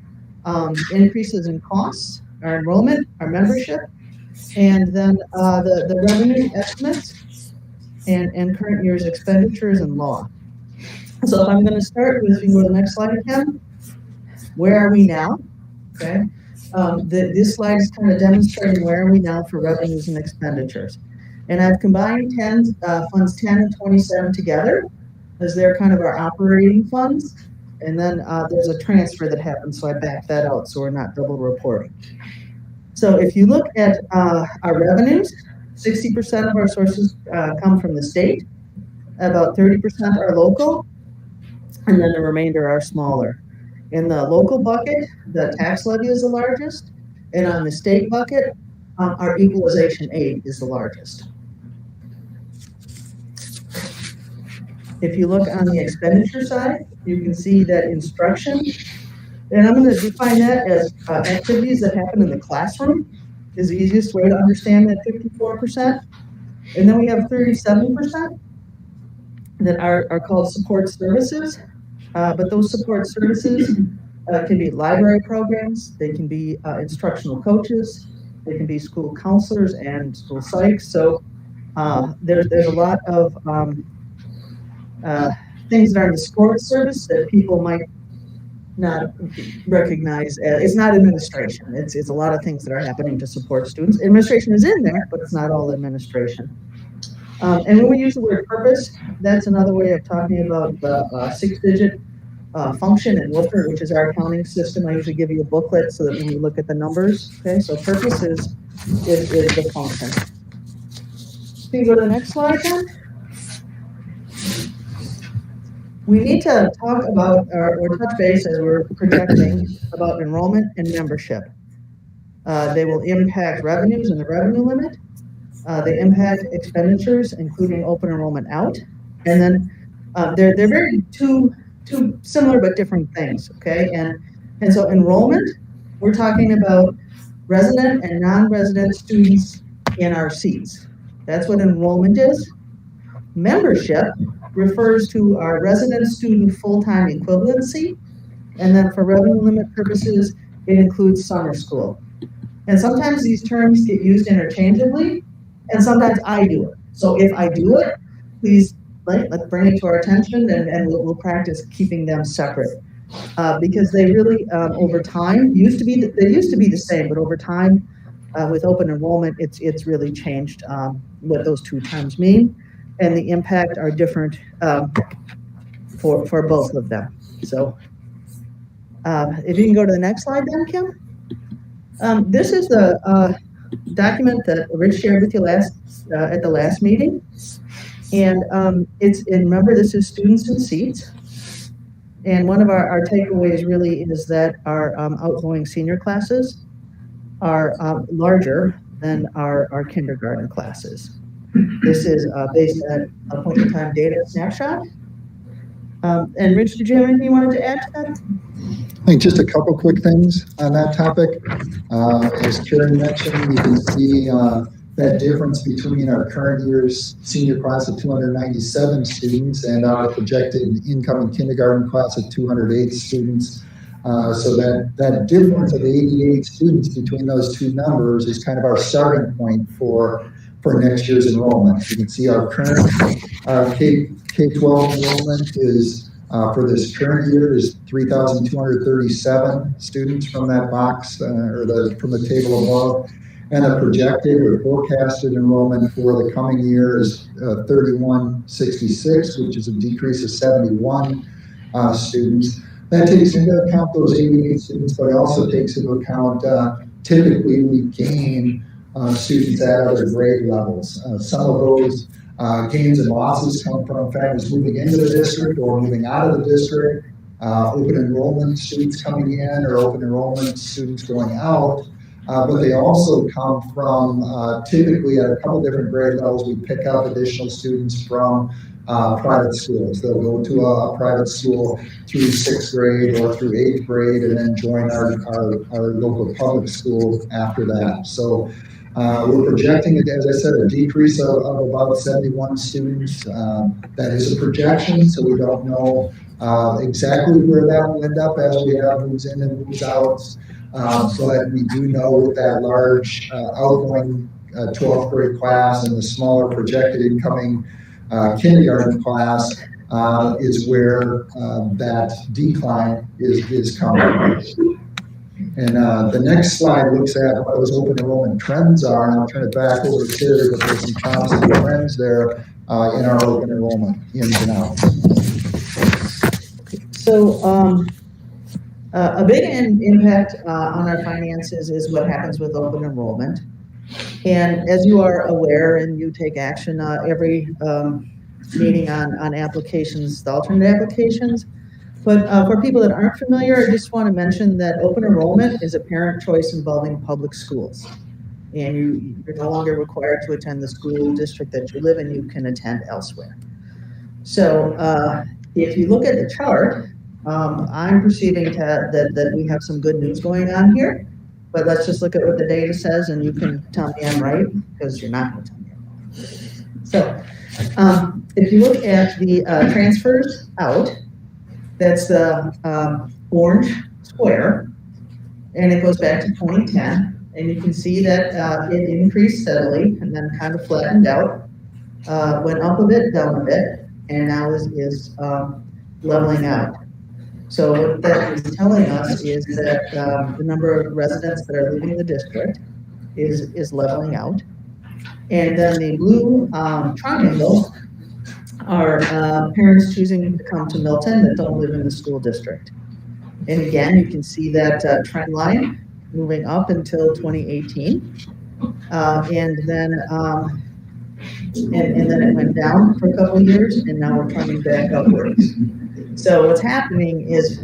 increases in costs, our enrollment, our membership, and then the revenue estimates and current year's expenditures and law. So if I'm going to start with, you can go to the next slide again. Where are we now? Okay. This slide is kind of demonstrating where are we now for revenues and expenditures. And I've combined funds 10 and 27 together, as they're kind of our operating funds. And then there's a transfer that happens, so I back that out so we're not double reporting. So if you look at our revenues, 60% of our sources come from the state, about 30% are local, and then the remainder are smaller. In the local bucket, the tax levy is the largest, and on the state bucket, our equalization aid is the largest. If you look on the expenditure side, you can see that instruction, and I'm going to define that as activities that happen in the classroom, is the easiest way to understand that 54%. And then we have 37% that are called support services. But those support services can be library programs, they can be instructional coaches, they can be school counselors and school psychs. So there's a lot of things that are in the support service that people might not recognize. It's not administration. It's a lot of things that are happening to support students. Administration is in there, but it's not all administration. And when we use the word purpose, that's another way of talking about the 6-digit function in Wilford, which is our accounting system. I usually give you a booklet so that when you look at the numbers, okay, so purpose is the function. Can you go to the next slide then? We need to talk about or touch base as we're projecting about enrollment and membership. They will impact revenues and the revenue limit. They impact expenditures, including open enrollment out. And then they're very two similar but different things, okay? And so enrollment, we're talking about resident and non-resident students in our seats. That's what enrollment is. Membership refers to our resident student full-time equivalency. And then for revenue limit purposes, it includes summer school. And sometimes these terms get used interchangeably, and sometimes I do it. So if I do it, please let's bring it to our attention, and we'll practice keeping them separate. Because they really, over time, they used to be the same, but over time, with open enrollment, it's really changed what those two terms mean, and the impact are different for both of them. So if you can go to the next slide then, Kim. This is the document that Rich shared with you at the last meeting. And remember, this is students in seats. And one of our takeaways really is that our outgoing senior classes are larger than our kindergarten classes. This is based on a point in time data snapshot. And Rich, did you have anything you wanted to add to that? I think just a couple quick things on that topic. As Karen mentioned, you can see that difference between our current year's senior class of 297 students and our projected incoming kindergarten class of 208 students. So that difference of 88 students between those two numbers is kind of our starting point for next year's enrollment. You can see our current K-12 enrollment is for this current year is 3,237 students from that box from the table above. And the projected or forecasted enrollment for the coming year is 3,166, which is a decrease of 71 students. That takes into account those 88 students, but it also takes into account typically we gain students at other grade levels. Some of those gains and losses come from families moving into the district or moving out of the district, open enrollment students coming in or open enrollment students going out. But they also come from typically at a couple different grade levels. We pick up additional students from private schools. They'll go to a private school through 6th grade or through 8th grade and then join our local public school after that. So we're projecting, as I said, a decrease of about 71 students. That is a projection, so we don't know exactly where that will end up as we have moves in and moves out. But we do know with that large outgoing 12th grade class and the smaller projected incoming kindergarten class is where that decline is coming. And the next slide looks at what those open enrollment trends are, and I'll turn it back over to Terry, but there's some constant trends there in our open enrollment ins and outs. So a big impact on our finances is what happens with open enrollment. And as you are aware and you take action every meeting on applications, the alternate applications. But for people that aren't familiar, I just want to mention that open enrollment is a parent choice involving public schools. And you're no longer required to attend the school district that you live in, you can attend elsewhere. So if you look at the chart, I'm perceiving that we have some good news going on here, but let's just look at what the data says and you can tell me I'm right, because you're not going to tell me I'm right. So if you look at the transfers out, that's the orange square, and it goes back to 2010, and you can see that it increased steadily and then kind of flattened out, went up a bit, down a bit, and now is leveling out. So what that is telling us is that the number of residents that are leaving the district is leveling out. And then the blue triangle are parents choosing to come to Milton that don't live in the school district. And again, you can see that trend line moving up until 2018. And then it went down for a couple of years, and now we're trending back upwards. So what's happening is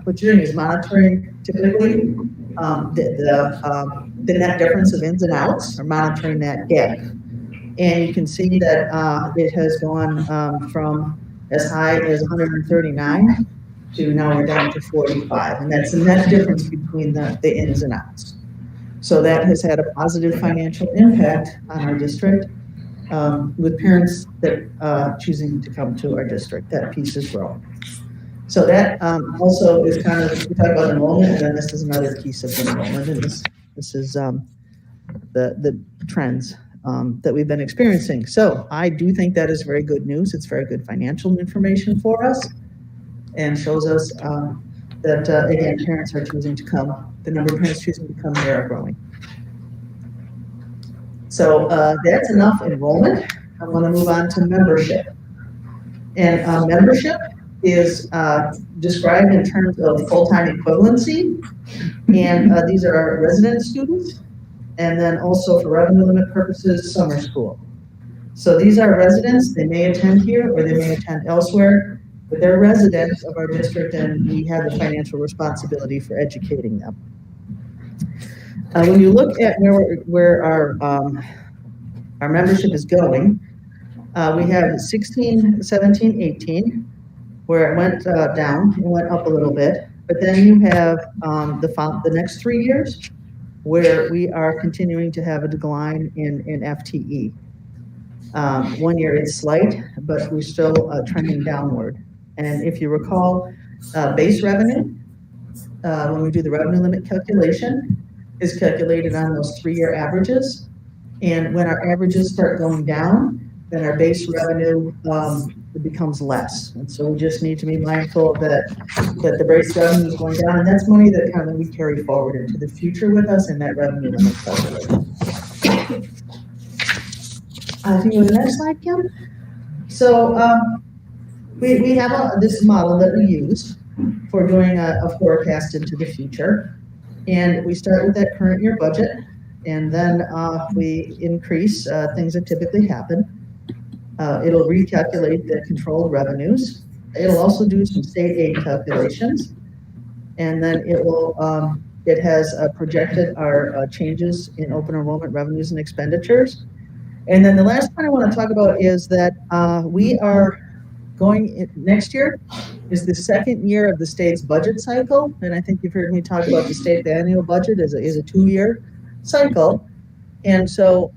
what you're doing is monitoring typically the net difference of ins and outs, or monitoring that gap. And you can see that it has gone from as high as 139 to now we're down to 45. And that's the net difference between the ins and outs. So that has had a positive financial impact on our district with parents that choosing to come to our district. That piece is growing. So that also is kind of, we talk about enrollment, and then this is another piece of enrollment, and this is the trends that we've been experiencing. So I do think that is very good news. It's very good financial information for us, and shows us that, again, parents are choosing to come. The number of parents choosing to come here are growing. So that's enough enrollment. I want to move on to membership. And membership is described in terms of full-time equivalency. And these are our resident students. And then also for revenue limit purposes, summer school. So these are residents. They may attend here or they may attend elsewhere, but they're residents of our district, and we have the financial responsibility for educating them. When you look at where our membership is going, we have 16, 17, 18, where it went down, it went up a little bit. But then you have the next 3 years where we are continuing to have a decline in FTE. 1 year it's slight, but we're still trending downward. And if you recall, base revenue, when we do the revenue limit calculation, is calculated on those 3-year averages. And when our averages start going down, then our base revenue it becomes less. And so we just need to be mindful that the base revenue is going down, and that's money that kind of we carry forward into the future with us in that revenue limit calculation. If you go to the next slide, Kim. So we have this model that we use for doing a forecast into the future. And we start with that current year budget, and then we increase things that typically happen. It'll recalculate the controlled revenues. It'll also do some state aid calculations. And then it has projected our changes in open enrollment revenues and expenditures. And then the last point I want to talk about is that we are going, next year is the second year of the state's budget cycle. And I think you've heard me talk about the state annual budget is a 2-year cycle. And so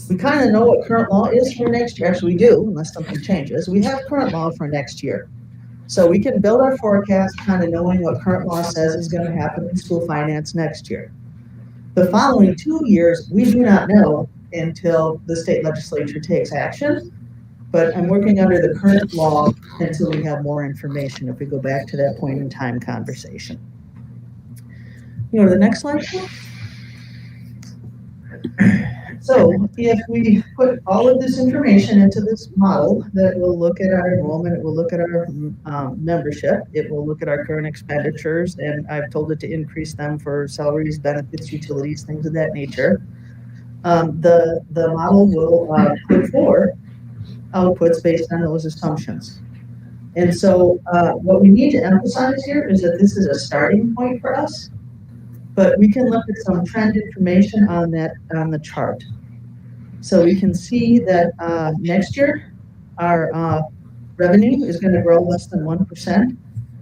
we kind of know what current law is for next year. Actually, we do, unless something changes. We have current law for next year. So we can build our forecast kind of knowing what current law says is going to happen in school finance next year. The following 2 years, we do not know until the state legislature takes action. But I'm working under the current law until we have more information, if we go back to that point in time conversation. You go to the next slide. So if we put all of this information into this model that will look at our enrollment, it will look at our membership, it will look at our current expenditures, and I've told it to increase them for salaries, benefits, utilities, things of that nature. The model will put forward outputs based on those assumptions. And so what we need to emphasize here is that this is a starting point for us, but we can look at some trend information on the chart. So we can see that next year our revenue is going to grow less than 1%.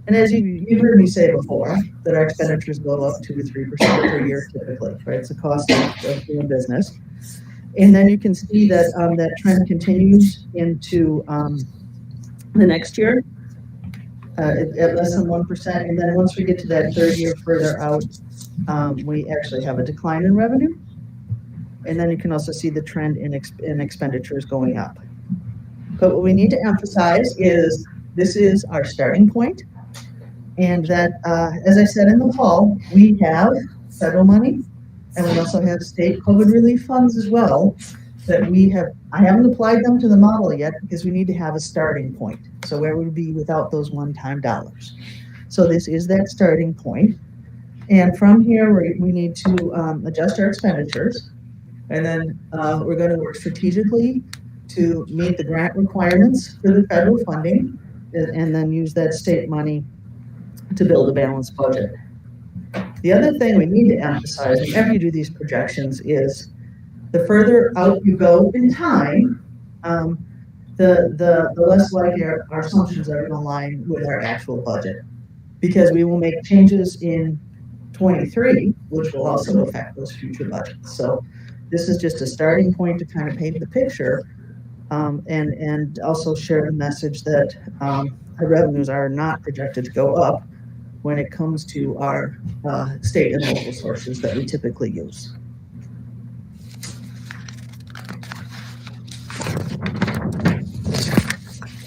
And as you heard me say before, that our expenditures go up 2 to 3% per year typically, right? It's the cost of doing business. And then you can see that that trend continues into the next year at less than 1%. And then once we get to that third year further out, we actually have a decline in revenue. And then you can also see the trend in expenditures going up. But what we need to emphasize is this is our starting point. And that, as I said in the fall, we have federal money. And we also have state COVID relief funds as well that I haven't applied them to the model yet because we need to have a starting point. So where would we be without those one-time dollars? So this is that starting point. And from here, we need to adjust our expenditures. And then we're going to work strategically to meet the grant requirements for the federal funding and then use that state money to build a balanced budget. The other thing we need to emphasize whenever you do these projections is the further out you go in time, the less likely our assumptions are going to align with our actual budget. Because we will make changes in 23, which will also affect those future budgets. So this is just a starting point to kind of paint the picture and also share the message that our revenues are not projected to go up when it comes to our state and local sources that we typically use.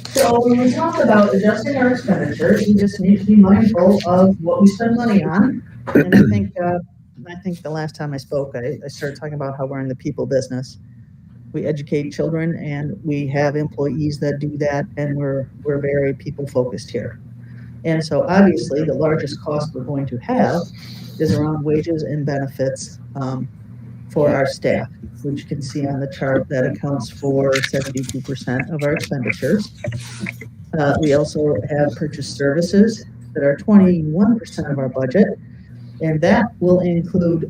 So when we talk about adjusting our expenditures, we just need to be mindful of what we spend money on. And I think the last time I spoke, I started talking about how we're in the people business. We educate children and we have employees that do that, and we're very people focused here. And so obviously the largest cost we're going to have is around wages and benefits for our staff, which you can see on the chart that accounts for 72% of our expenditures. We also have purchased services that are 21% of our budget, and that will include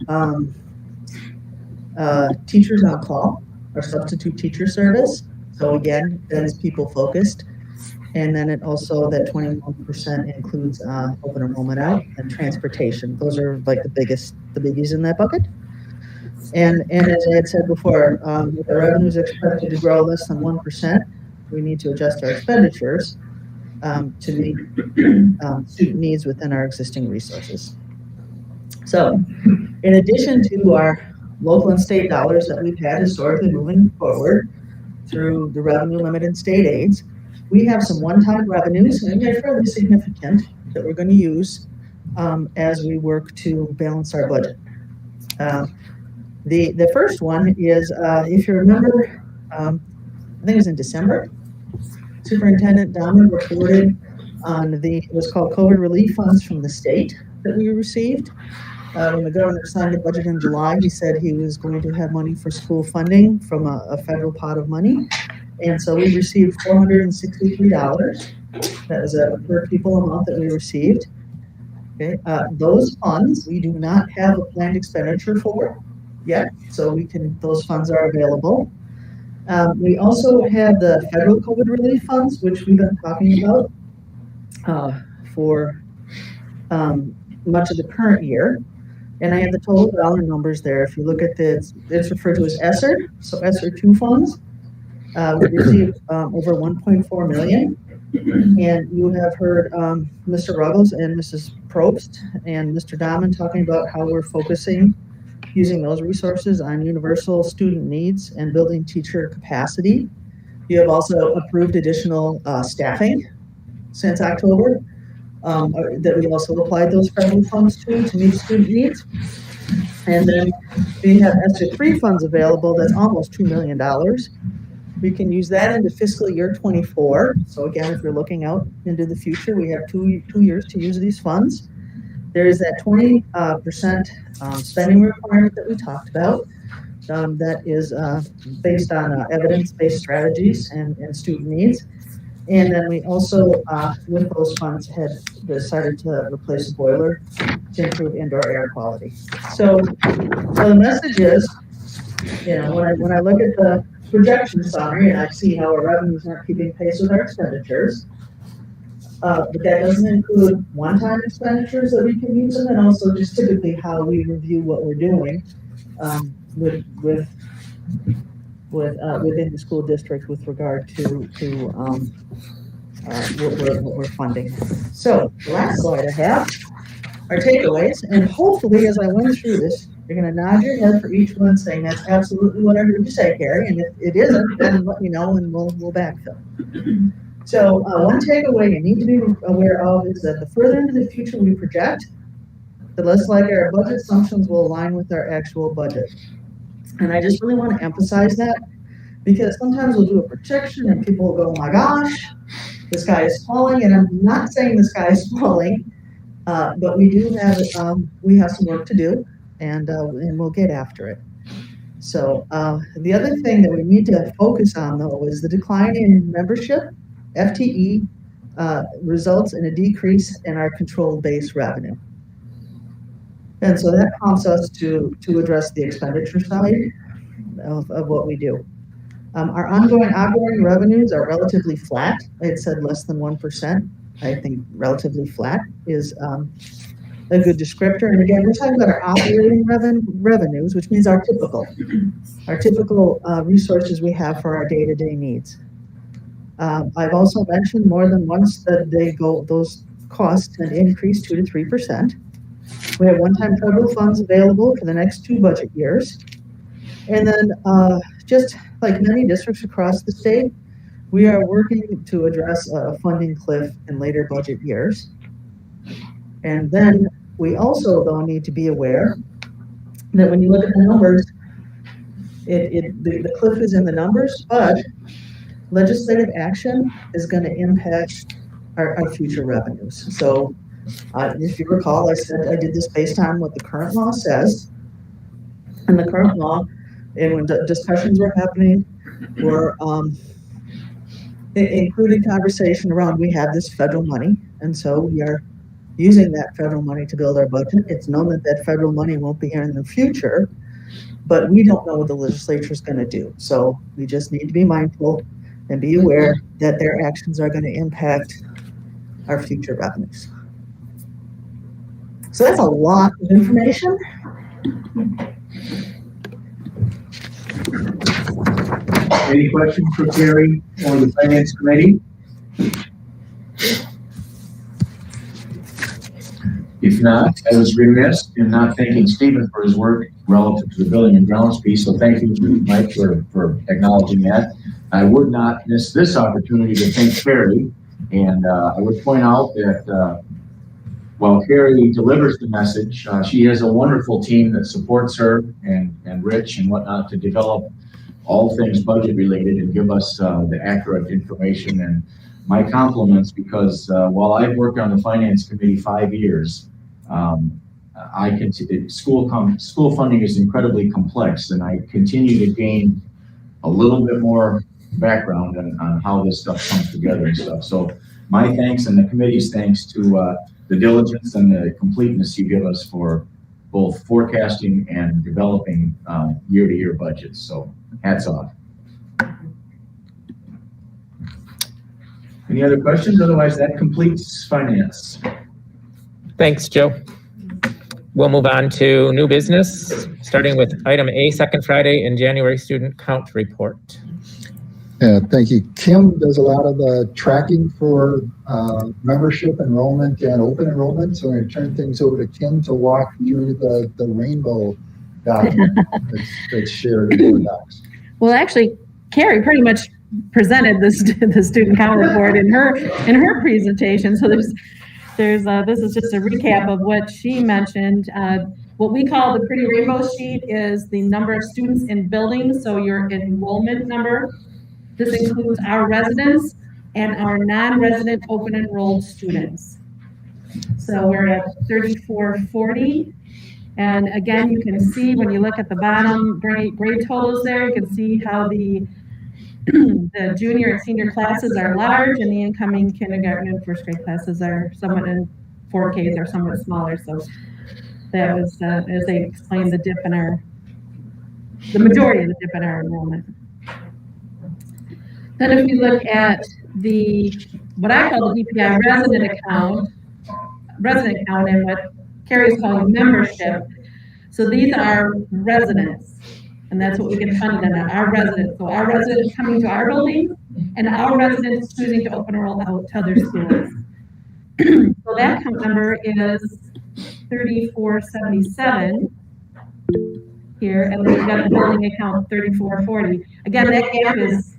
teachers on call, our substitute teacher service. So again, that is people focused. And then it also, that 21% includes open enrollment out and transportation. Those are like the biggies in that bucket. And as I had said before, if the revenue is expected to grow less than 1%, we need to adjust our expenditures to meet student needs within our existing resources. So, in addition to our local and state dollars that we've had historically moving forward through the revenue limit and state aids, we have some one-time revenues, and they're fairly significant, that we're going to use as we work to balance our budget. The first one is, if you remember, I think it was in December, Superintendent Dahman reported on it was called COVID relief funds from the state that we received. When the governor signed the budget in July, he said he was going to have money for school funding from a federal pot of money. And so we received $463. That was a per pupil amount that we received. Okay, those funds we do not have a planned expenditure for yet, so those funds are available. We also have the federal COVID relief funds, which we've been talking about for much of the current year. And I have the total dollar numbers there. If you look at this, it's referred to as ESSER, so ESSER 2 funds. We received over 1.4 million. And you have heard Mr. Ruggles and Mrs. Probst and Mr. Dahman talking about how we're focusing using those resources on universal student needs and building teacher capacity. You have also approved additional staffing since October that we also applied those federal funds to meet student needs. And then we have ESSER 3 funds available that's almost $2 million. We can use that into fiscal year 24. So again, if you're looking out into the future, we have two years to use these funds. There is that 20% spending requirement that we talked about. That is based on evidence-based strategies and student needs. And then we also, with those funds, had decided to replace a boiler to improve indoor air quality. So the message is, when I look at the projection summary and I see how our revenues aren't keeping pace with our expenditures, but that doesn't include one-time expenditures that we can use, and then also just typically how we review what we're doing within the school district with regard to what we're funding. So the last slide I have are takeaways, and hopefully as I went through this, you're going to nod your head for each one saying that's absolutely what I heard you say, Carrie, and if it isn't, then let me know and we'll backfill. So one takeaway you need to be aware of is that the further into the future we project, the less likely our budget assumptions will align with our actual budget. And I just really want to emphasize that, because sometimes we'll do a projection and people will go, oh my gosh, the sky is falling. And I'm not saying the sky is falling, but we do have some work to do, and we'll get after it. So the other thing that we need to focus on, though, is the decline in membership, FTE, results in a decrease in our controlled base revenue. And so that prompts us to address the expenditure side of what we do. Our ongoing revenues are relatively flat. I said less than 1%. I think relatively flat is a good descriptor. And again, we're talking about our operating revenues, which means our typical resources we have for our day-to-day needs. I've also mentioned more than once that those costs tend to increase 2 to 3%. We have one-time federal funds available for the next 2 budget years. And then just like many districts across the state, we are working to address a funding cliff in later budget years. And then we also, though, need to be aware that when you look at the numbers, the cliff is in the numbers, but legislative action is going to impact our future revenues. So if you recall, I said I did this based on what the current law says. And the current law, and when discussions were happening, were including conversation around we have this federal money, and so we are using that federal money to build our budget. It's known that that federal money won't be here in the future, but we don't know what the legislature is going to do. So we just need to be mindful and be aware that their actions are going to impact our future revenues. So that's a lot of information. Any questions for Carrie or the Finance Committee? If not, I was remiss in not thanking Stephen for his work relative to the building and grounds piece. So thank you, Mike, for acknowledging that. I would not miss this opportunity to thank Carrie. And I would point out that while Carrie delivers the message, she has a wonderful team that supports her and Rich and whatnot to develop all things budget related and give us the accurate information. And my compliments, because while I've worked on the Finance Committee 5 years, I can see school funding is incredibly complex, and I continue to gain a little bit more background on how this stuff comes together and stuff. So my thanks and the committee's thanks to the diligence and the completeness you give us for both forecasting and developing year-to-year budgets. So hats off. Any other questions? Otherwise, that completes finance. Thanks, Joe. We'll move on to new business, starting with item A, second Friday in January student count report. Yeah, thank you. Kim does a lot of the tracking for membership enrollment and open enrollment. So I'm going to turn things over to Kim to walk through the rainbow document that's shared in the docs. Well, actually, Carrie pretty much presented the student count report in her presentation. So this is just a recap of what she mentioned. What we call the pretty rainbow sheet is the number of students in buildings, so your enrollment number. This includes our residents and our non-resident open enrolled students. So we're at 3440. And again, you can see when you look at the bottom grade totals there, you can see how the junior and senior classes are large and the incoming kindergarten and first grade classes are somewhat in 4Ks are somewhat smaller. So that was, as they explained, the majority of the dip in our enrollment. Then if you look at what I call the DPI resident account and what Carrie's calling membership. So these are residents, and that's what we get funded on, our residents. So our residents coming to our building and our residents choosing to open enroll out to other schools. So that account number is 3477 here, and then we've got the building account 3440. Again, that gap is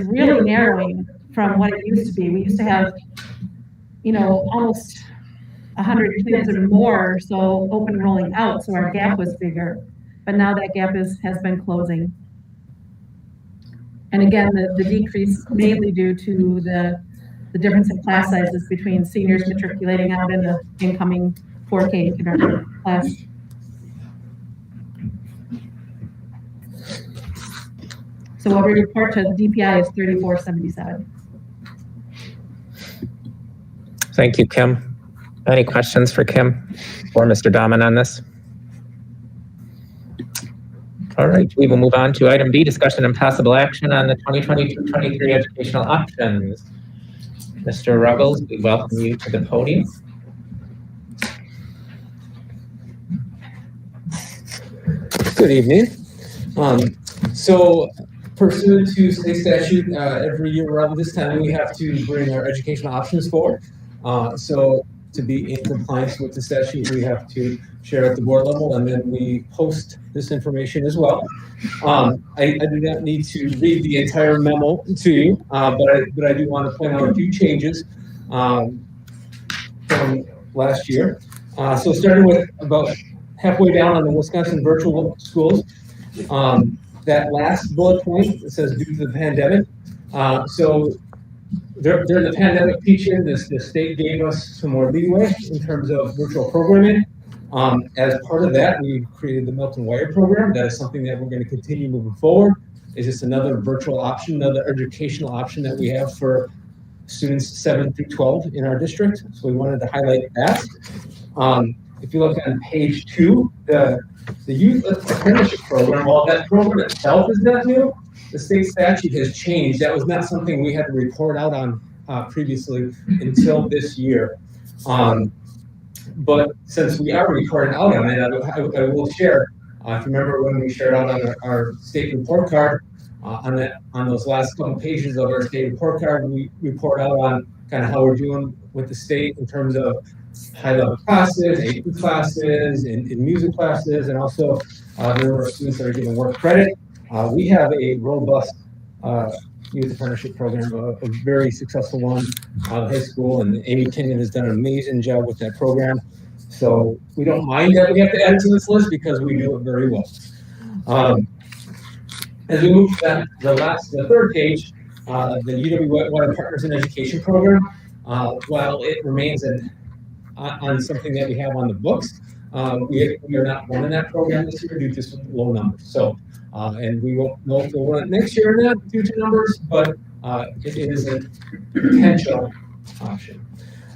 really narrowing from what it used to be. We used to have, almost 100 kids or more, so open enrolling out, so our gap was bigger. But now that gap has been closing. And again, the decrease mainly due to the difference in class sizes between seniors matriculating out in the incoming 4K kindergarten class. So what we report to the DPI is 3477. Thank you, Kim. Any questions for Kim or Mr. Dahman on this? All right, we will move on to item B, discussion and possible action on the 2022-23 educational options. Mr. Ruggles, we welcome you to the podium. Good evening. So pursuant to state statute, every year around this time, we have to bring our educational options forward. So to be in compliance with the statute, we have to share at the board level, and then we post this information as well. I do not need to read the entire memo to you, but I do want to point out a few changes from last year. So starting with about halfway down on the Wisconsin virtual schools, that last bullet point, it says due to the pandemic. So during the pandemic teaching, the state gave us some more leeway in terms of virtual programming. As part of that, we created the Milton Wire program. That is something that we're going to continue moving forward. It's just another virtual option, another educational option that we have for students 7 through 12 in our district. So we wanted to highlight that. if you look on page 2, the youth apprenticeship program, while that program itself is not new, the state statute has changed. That was not something we had to report out on previously until this year. But since we are reporting out on it, I will share. If you remember when we shared out on our state report card, on those last couple pages of our state report card, we report out on kind of how we're doing with the state in terms of high-level classes, AP classes, in music classes, and also the number of students that are getting work credit. We have a robust youth apprenticeship program, a very successful one out of high school, and Amy Kenyon has done an amazing job with that program. So we don't mind that we have to add it to this list because we do it very well. As we move to the third page, the UW Water Partners in Education program, while it remains on something that we have on the books, we are not running that program this year due to some low numbers. So, and we won't know if we'll run it next year or not due to numbers, but it is a potential option.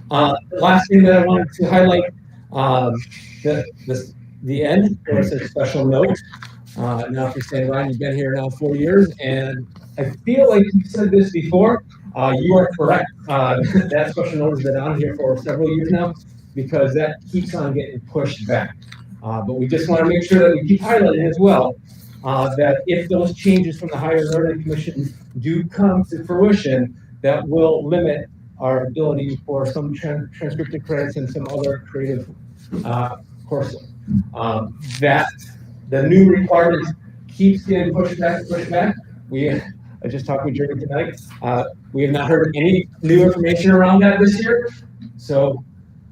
Last thing that I wanted to highlight, the end, there was a special note. Now, if you're saying, Ryan, you've been here now 4 years, and I feel like you said this before, you are correct. That special note has been on here for several years now because that keeps on getting pushed back. But we just want to make sure that we keep highlighting as well that if those changes from the Higher Learning Commission do come to fruition, that will limit our ability for some transcriptive credits and some other creative courses. That the new requirements keeps getting pushed back. I just talked with Jeremy tonight. We have not heard any new information around that this year. So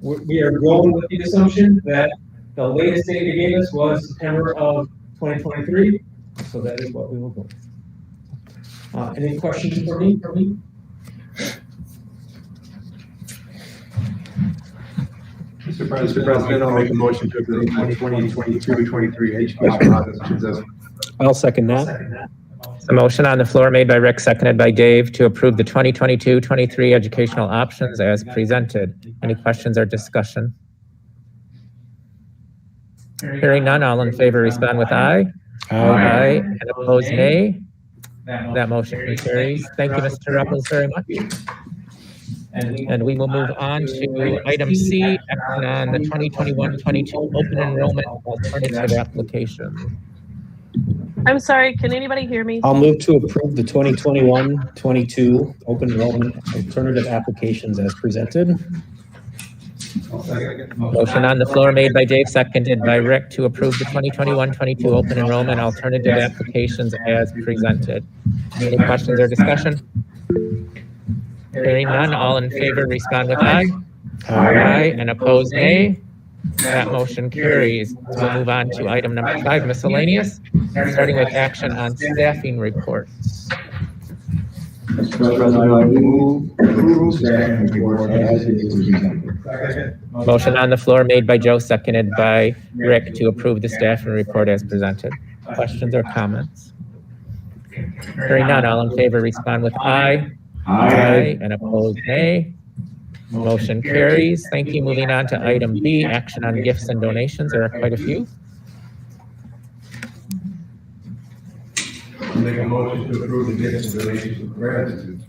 we are going with the assumption that the latest date they gave us was September of 2023. So that is what we will go with. Any questions for me? Mr. President, I'll make a motion to approve 2022-23 education options. I'll second that. A motion on the floor made by Rick, seconded by Dave to approve the 2022-23 educational options as presented. Any questions or discussion? Hearing none, all in favor respond with aye. Aye. And opposed, nay. That motion carries. Thank you, Mr. Ruppels, very much. And we will move on to item C, action on the 2021-22 open enrollment alternative application. I'm sorry, can anybody hear me? I'll move to approve the 2021-22 open enrollment alternative applications as presented. Motion on the floor made by Dave, seconded by Rick to approve the 2021-22 open enrollment alternative applications as presented. Any questions or discussion? Hearing none, all in favor respond with aye. Aye. And opposed, nay. That motion carries. We'll move on to item number 5, miscellaneous, starting with action on staffing reports. Mr. President, I move approval staffing report as it is presented. Motion on the floor made by Joe, seconded by Rick to approve the staffing report as presented. Questions or comments? Hearing none, all in favor respond with aye. Aye. And opposed, nay. Motion carries. Thank you. Moving on to item B, action on gifts and donations. There are quite a few. Make a motion to approve the gifts and donations with gratitude.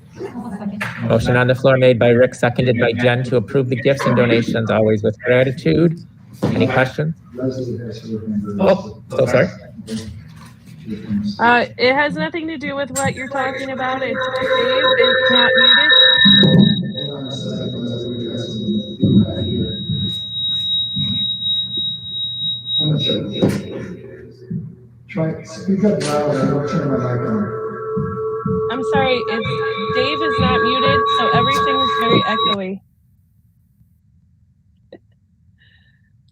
Motion on the floor made by Rick, seconded by Jen to approve the gifts and donations, always with gratitude. Any questions? Oh, so sorry. It has nothing to do with what you're talking about. It's Dave, it's not muted. I'm not sure. Try, speak up loud, I don't turn my mic on. I'm sorry, Dave is not muted, so everything is very echoey.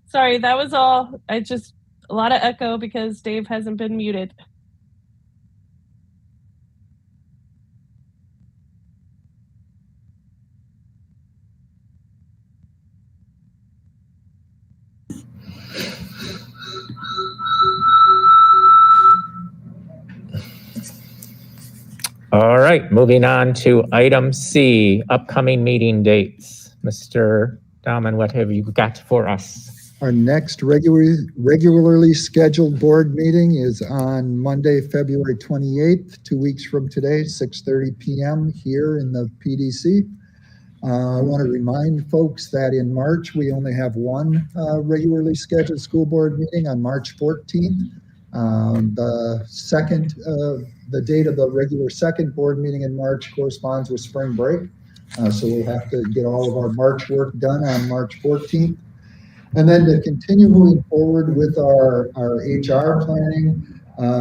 Sorry, that was all. A lot of echo because Dave hasn't been muted. All right, moving on to item C, upcoming meeting dates. Mr. Dahman, what have you got for us? Our next regularly scheduled board meeting is on Monday, February 28th, 2 weeks from today, 6:30 p.m. here in the PDC. I want to remind folks that in March, we only have one regularly scheduled school board meeting on March 14th. The date of the regular second board meeting in March corresponds with spring break. So we'll have to get all of our March work done on March 14th. And then to continue moving forward with our HR planning,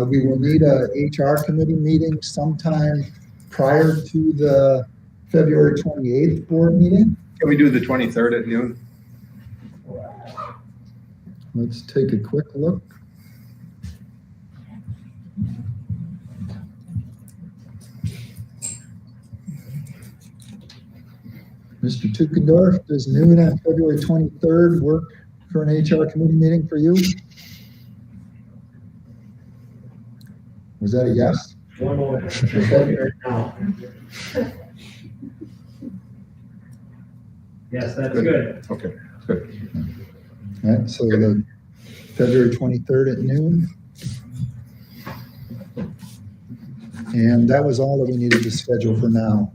we will need a HR committee meeting sometime prior to the February 28th board meeting. Can we do the 23rd at noon? Let's take a quick look. Mr. Tukendorf, does noon on February 23rd work for an HR committee meeting for you? Was that a yes? One moment. Right now. Yes, that's good. Okay, good. All right, so the February 23rd at noon. And that was all that we needed to schedule for now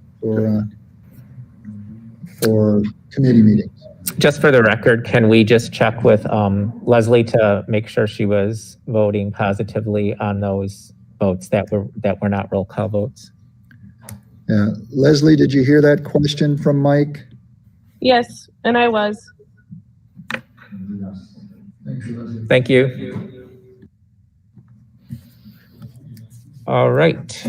for committee meetings. Just for the record, can we just check with Leslie to make sure she was voting positively on those votes that were not roll call votes? Yeah, Leslie, did you hear that question from Mike? Yes, and I was. Thank you. All right.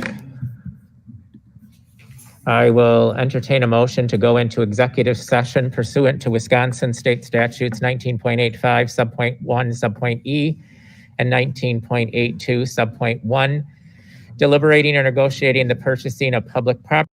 I will entertain a motion to go into executive session pursuant to Wisconsin State Statutes 19.85 subpoint 1 subpoint E and 19.82 subpoint 1, deliberating or negotiating the purchasing of public property